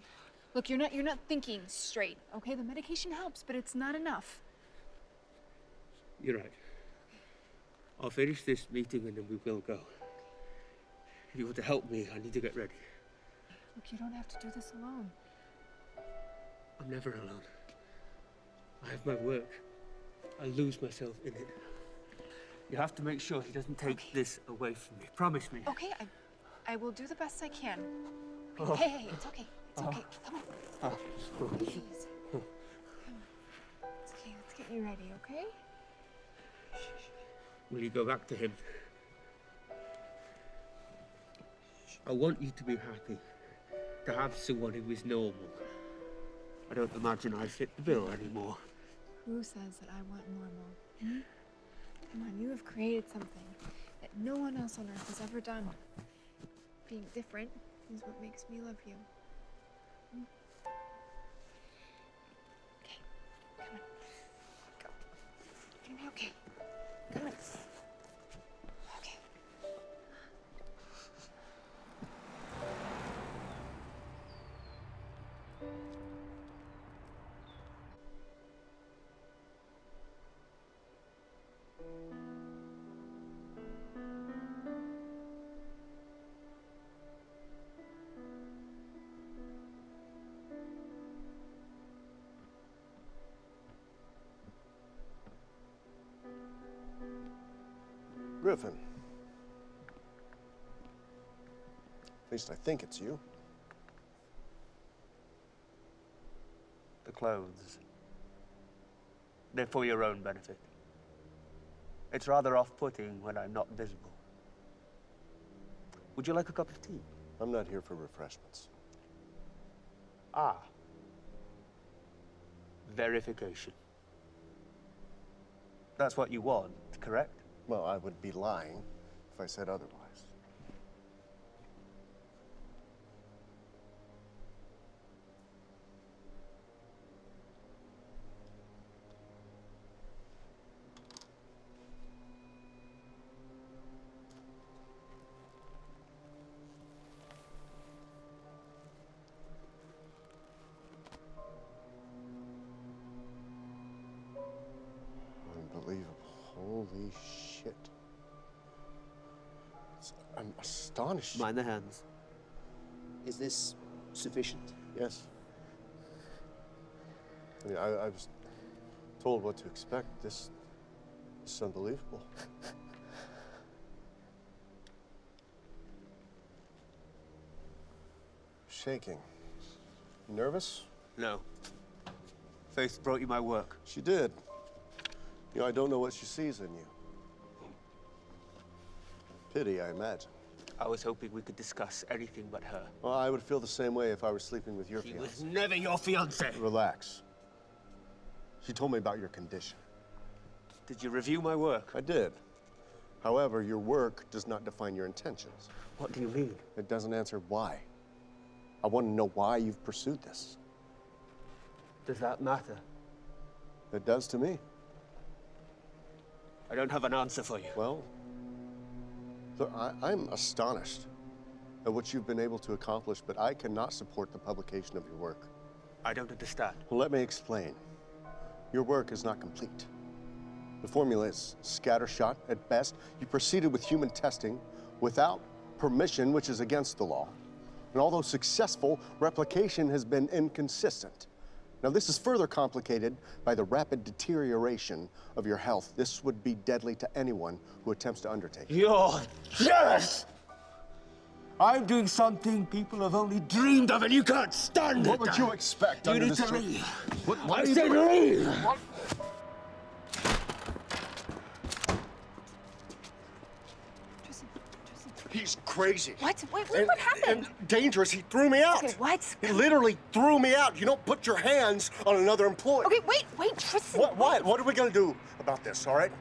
Look, you're not thinking straight, okay? The medication helps, but it's not enough. You're right. I'll finish this meeting and then we will go. If you want to help me, I need to get ready. Look, you don't have to do this alone. I'm never alone. I have my work. I lose myself in it. You have to make sure he doesn't take this away from me. Promise me. Okay, I will do the best I can. Oh. Hey, it's okay. It's okay. Come on. Please. Come on. It's okay. Let's get you ready, okay? Will you go back to him? I want you to be happy. To have someone who is normal. I don't imagine I fit the bill anymore. Who says that I want normal? Hmm? Come on, you have created something that no one else on earth has ever done. Being different is what makes me love you. Hmm? Okay, come on. Go. You're gonna be okay. Come on. Okay. Griffin. At least I think it's you. The clothes. They're for your own benefit. It's rather off-putting when I'm not visible. Would you like a cup of tea? I'm not here for refreshments. Ah. Verification. That's what you want, correct? Well, I would be lying if I said otherwise. astonished. Mind the hands. Is this sufficient? Yes. I mean, I was told what to expect. This is unbelievable. Shaking. Nervous? No. Faith brought you my work. She did. You know, I don't know what she sees in you. Pity, I imagine. I was hoping we could discuss anything but her. Well, I would feel the same way if I were sleeping with your She fiancé. was never your fiancée. Relax. She told me about your condition. Did you review my work? I did. However, your work does not define your intentions. What do you mean? It doesn't answer why. I want to know why you've pursued this. Does that matter? It does to me. I don't have an answer for you. Well, look, I'm astonished at what you've been able to accomplish, but I cannot support the publication of your work. I don't understand. Well, let me explain. Your work is not complete. The formula is scattershot at best. You proceeded with human testing without permission, which is against the law. And although successful, replication has been inconsistent. Now, this is further complicated by the rapid deterioration of your health. This would be deadly to anyone who attempts to undertake it. You're jealous! I'm doing something people have only dreamed of, and you can't stand it! What would you expect You under need this to leave. What I are you said doing? leave! What? He's crazy. What? Wait, And- what happened? And dangerous. He threw me out. Okay, what? He literally threw me out. You don't put your hands on another employee. Okay, wait, Tristan. What are we gonna do about this, all right?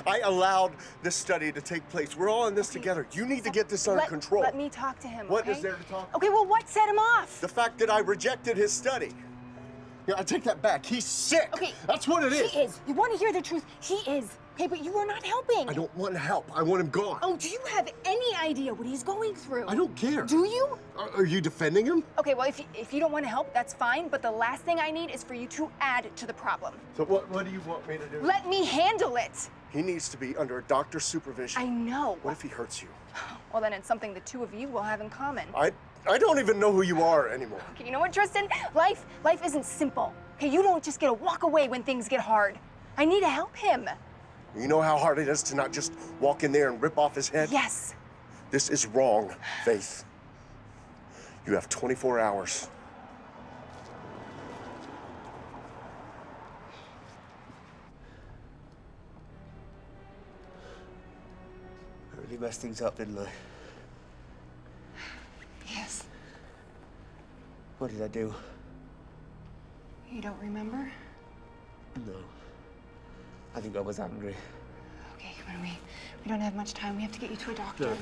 I allowed this study to take place. We're all in this together. You need to get this under control. Let me talk to him, What okay? is there to talk? Okay, well, what set him off? The fact that I rejected his study. Yeah, I take that back. He's sick. Okay. That's what it is. He is. You want to hear the truth? He is. Okay, but you are not helping. I don't want help. I want him gone. Oh, do you have any idea what he's going through? I don't care. Do you? Are you defending him? Okay, well, if you don't want to help, that's fine, but the last thing I need is for you to add to the problem. So what do you want me to do? Let me handle it. He needs to be under a doctor's supervision. I know. What if he hurts you? Well, then it's something the two of you will have in common. I don't even know who you are anymore. Okay, you know what, Tristan? Life isn't simple. Okay, you don't just get to walk away when things get hard. I need to help him. You know how hard it is to not just walk in there and rip off his head? Yes. This is wrong, Faith. You have 24 hours. I really messed things up, didn't I? Yes. What did I do? You don't remember? No. I think I was angry. Okay, come on, we don't have much time. We have to get you to a doctor. No.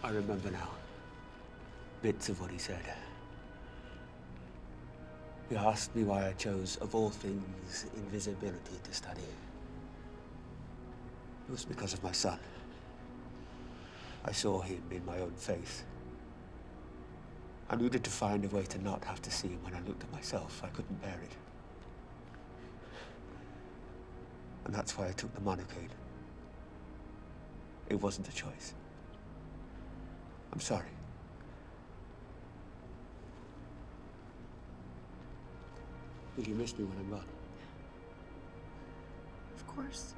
I remember now. Bits of what he said. He asked me why I chose, of all things, invisibility to study. It was because of my son. I saw him in my own face. I needed to find a way to not have to see him when I looked at myself. I couldn't bear it. And that's why I took the monocaine. It wasn't a choice. I'm sorry. Will you miss me when I'm gone? Of course.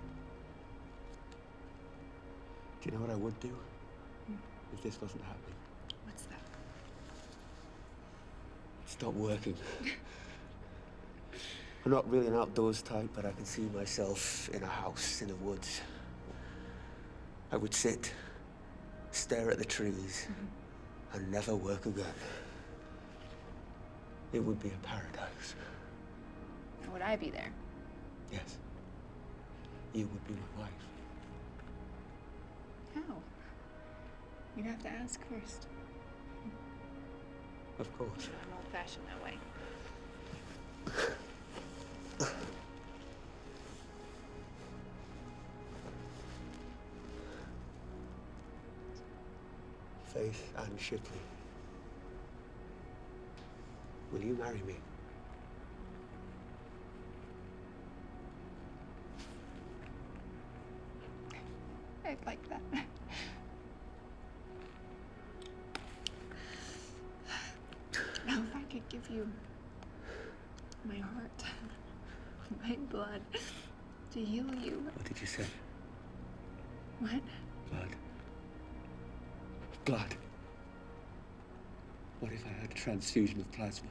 Do you know what I would do if this wasn't happening? What's that? Stop working. I'm not really an outdoors type, but I can see myself in a house in the woods. I would sit, stare at the trees, and never work again. It would be a paradise. Would I be there? Yes. You would be my wife. How? You'd have to ask first. Of course. I'm old-fashioned that way. Faith Ann Shipley. Will you marry me? I'd like that. give you my heart, my blood, to heal you. What did you say? What? Blood. Blood. What if I had a transfusion of plasma?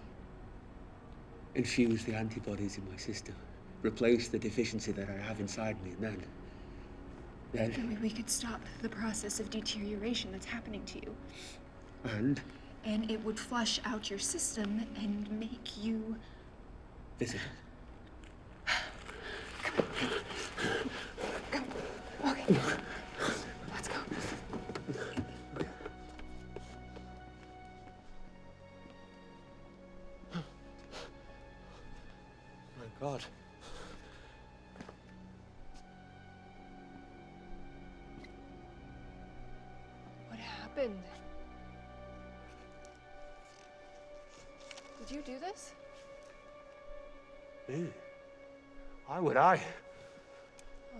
Infuse the antibodies in my system. Replace the deficiency that I have inside me, and then... Then we could stop the process of deterioration that's happening to you. And? And it would flush out your system and make you... Visible. Come. Okay. Let's go. My God. What happened? Did you do this? Me? Why would I? Oh,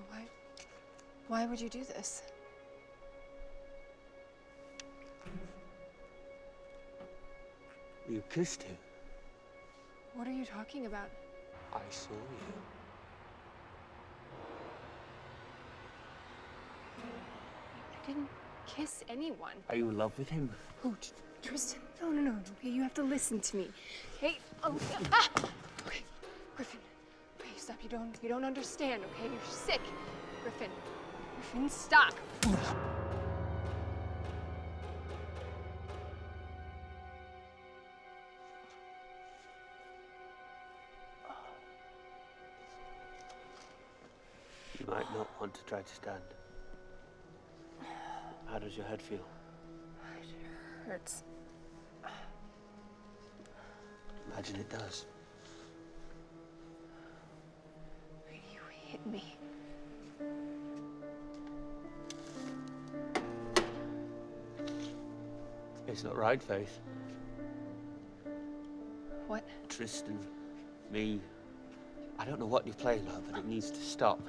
why would you do this? You kissed him. What are you talking about? I saw you. I didn't kiss anyone. Are you in love with him? Oh, Tristan, no. Okay, you have to listen to me. Hey, ah! Okay, Griffin, okay, stop. You don't understand. Okay, you're sick, Griffin. Griffin, stop. You might not want to try to stand. How does your head feel? It hurts. Imagine it does. You hit me. It's not right, Faith. What? Tristan, me. I don't know what you're playing at, but it needs to stop.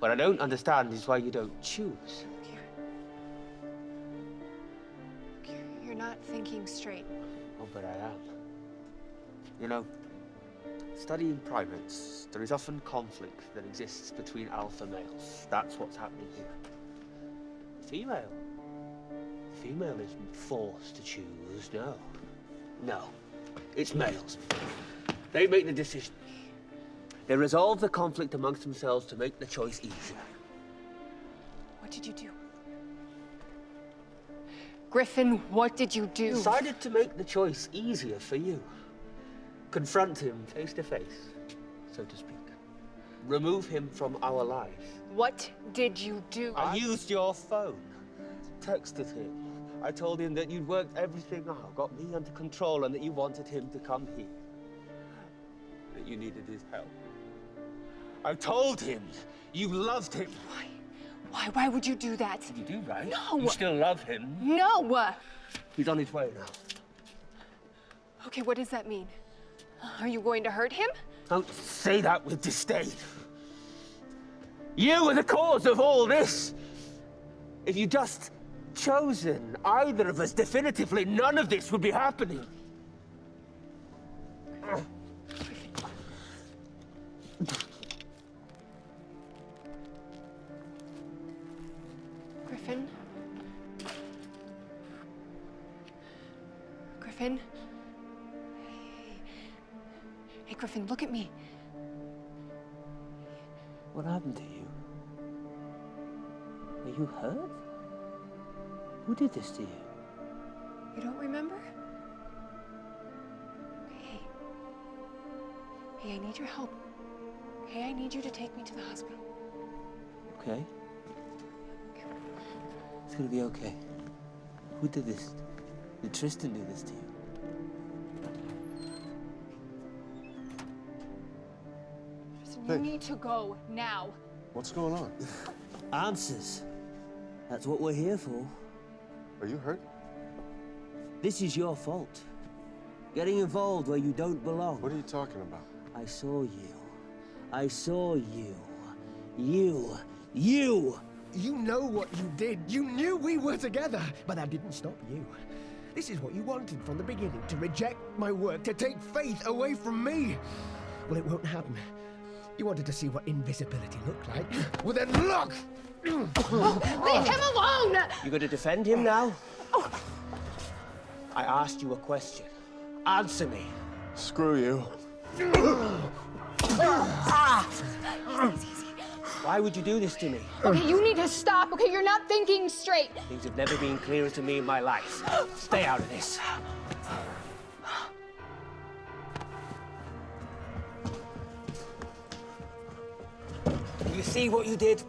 What I don't understand is why you don't choose. You're not thinking straight. Oh, but I am. You know, studying primates, there is often conflict that exists between alpha males. That's what's happening here. Female isn't forced to choose, no. No, it's males. They make the decision. They resolve the conflict amongst themselves to make the choice easier. What did you do? Griffin, what did you do? Decided to make the choice easier for you. Confront him face to face, so to speak. Remove him from our lives. What did you do? I used your phone. Texted him. I told him that you'd worked everything out, got me under control, and that you wanted him to come here. That you needed his help. I told him you loved him. Why? Why would you do that? You do, right? No. You still love him. No. He's on his way now. Okay, what does that mean? Are you going to hurt him? Don't say that with disdain. You are the cause of all this. If you just chosen either of us definitively, none of this would be happening. Griffin? Griffin? Hey, Griffin, look at me. What happened to you? Are you hurt? Who did this to you? You don't remember? Hey, I need your help. Okay, I need you to take me to the hospital. Okay. It's gonna be okay. Who did this? Did Tristan do this to you? Tristan, you need to go now. What's going on? Answers. That's what we're here for. Are you hurt? This is your fault. Getting involved where you don't belong. What are you talking about? I saw you. I saw you. You. You! You know what you did. You knew we were together, but that didn't stop you. This is what you wanted from the beginning, to reject my work, to take faith away from me. Well, it won't happen. You wanted to see what invisibility looked like. Well, then look! Leave him alone! You gonna defend him now? I asked you a question. Answer me. Screw you. Why would you do this to me? Okay, you need to stop, okay? You're not thinking straight. Things have never been clearer to me in my life. Stay out of this. You see what you did?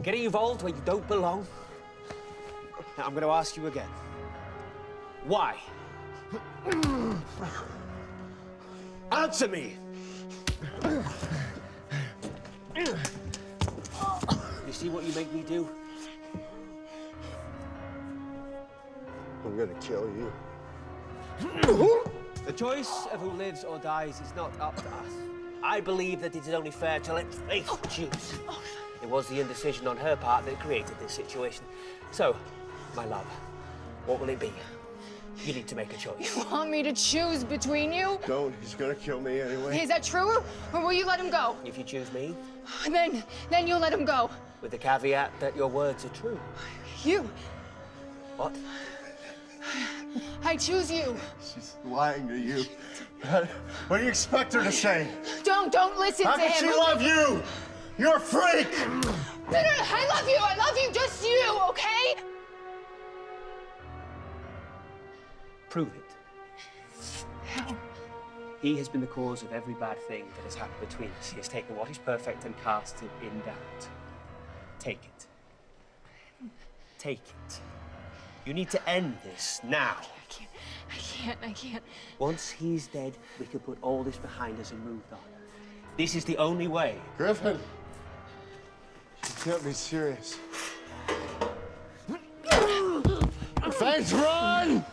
Getting involved where you don't belong? Now, I'm going to ask you again. Why? Answer me! You see what you make me do? I'm gonna kill you. The choice of who lives or dies is not up to us. I believe that it is only fair to let fate choose. It was the indecision on her part that created this situation. So, my love, what will it be? You need to make a choice. You want me to choose between you? Don't. He's gonna kill me anyway. Is that true? Or will you let him go? If you choose me, Then you'll let him go. with the caveat that your words are true. You. What? I choose you. She's lying to you. What do you expect her to say? Don't listen How to can him. she love you? You're a freak! No, I love you. I love you, just you, okay? Prove it. How? He has been the cause of every bad thing that has happened between us. He has taken what is perfect and cast it in doubt. Take it. Take it. You need to end this now. I can't. Once he's dead, we can put all this behind us and move on. This is the only way. Griffin! You can't be serious. Thanks, run!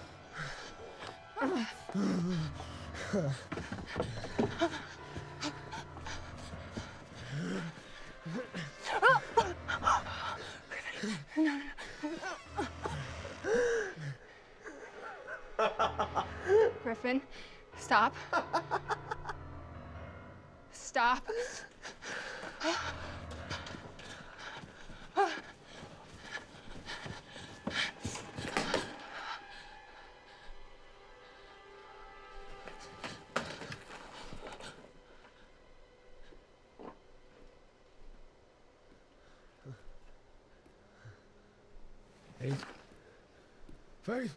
Griffin, stop. Stop. Faith.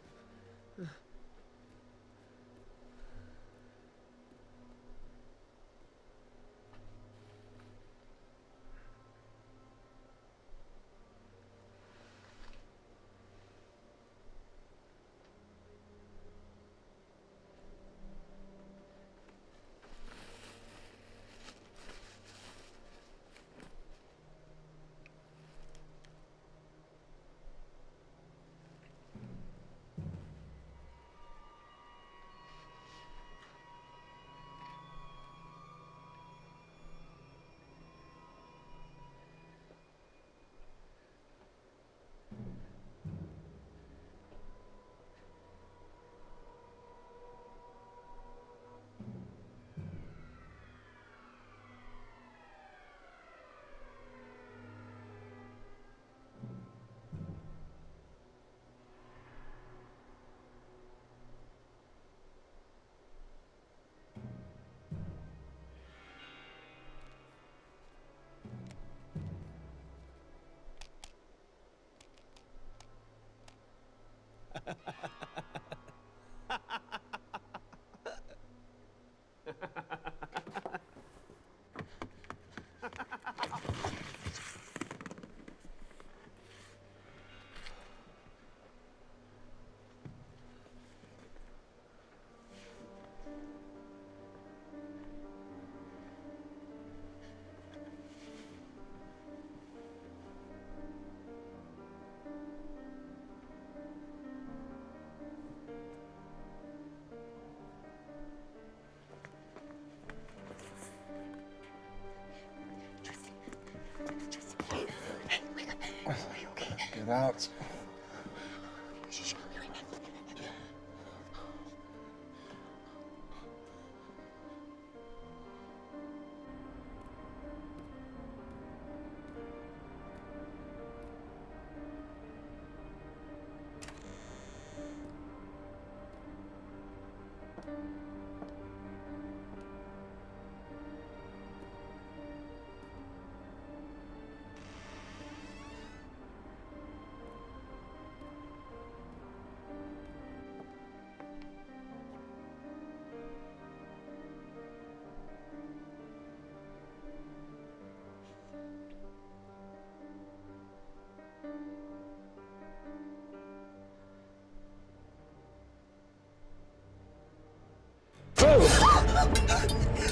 Get out.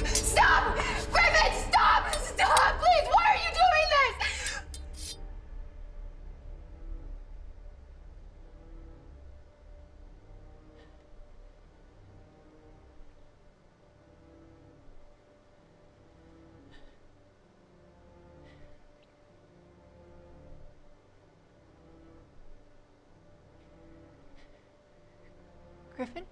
Stop! Griffin, stop! Stop! Please, why are you doing this? Griffin?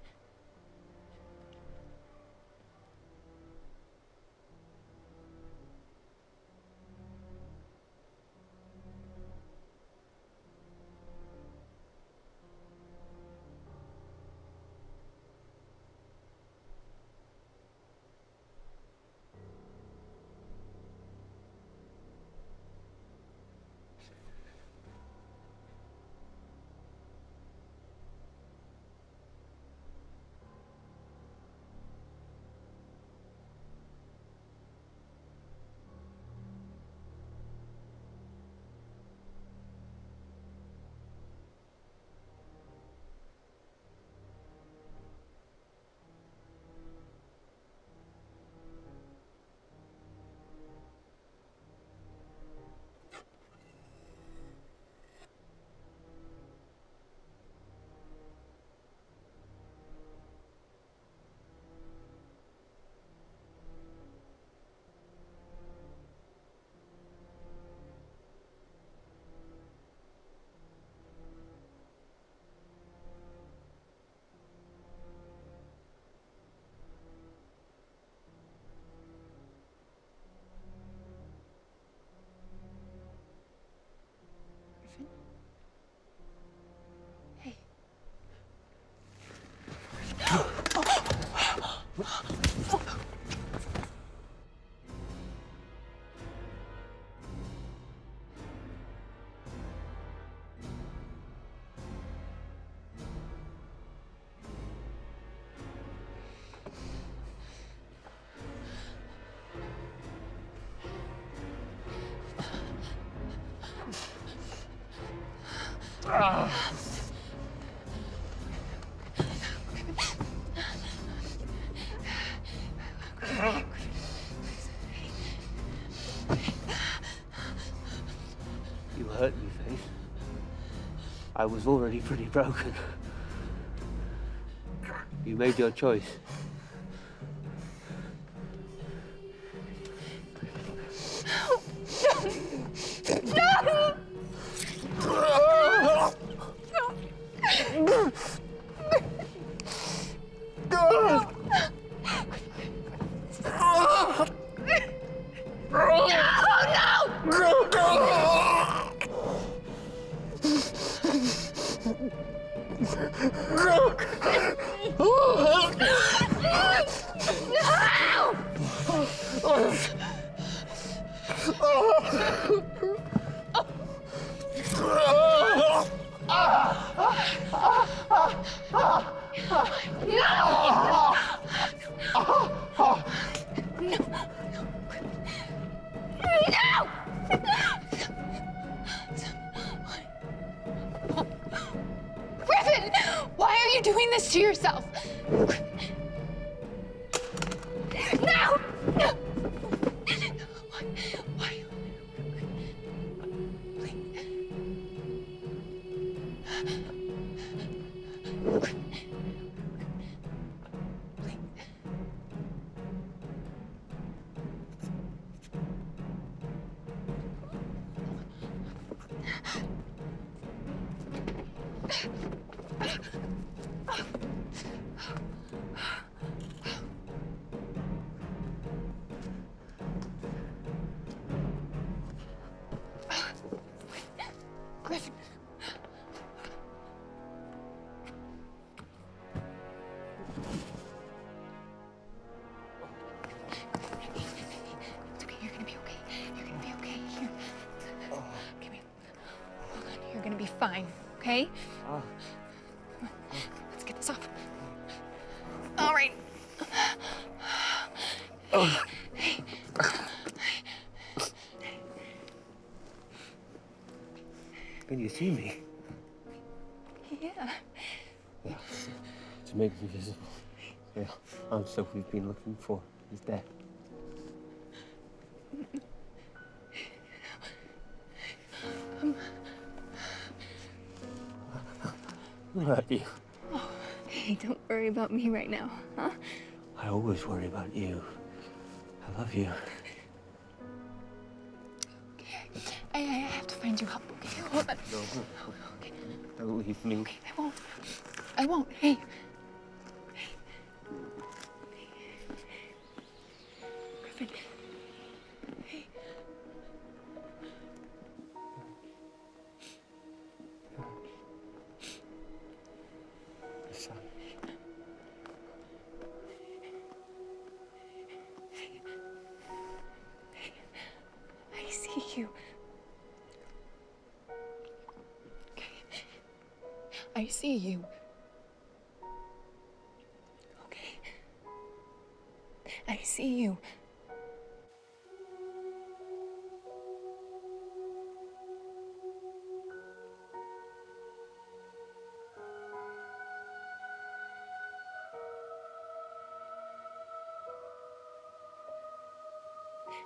Hey. You hurt me, Faith. I was already pretty broken. You made your choice. Griffin, why are you doing this to yourself? No! Why? Griffin. It's okay. You're gonna be okay. You're gonna be okay. Here. Come here. Hold on. You're gonna be fine. Okay? Come on. Let's get this off. All right. Hey. Can you see me? Yeah. To make me visible. The answer we've been looking for is death. Who hurt you? Oh, hey, don't worry about me right now, huh? I always worry about you. I love you. I have to find you help. Okay, hold on. No. Okay. Don't leave me. Okay, I won't. I won't. Hey. Griffin. Hey. The sun. I see you. Okay. I see you. Okay. I see you.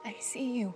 I see you.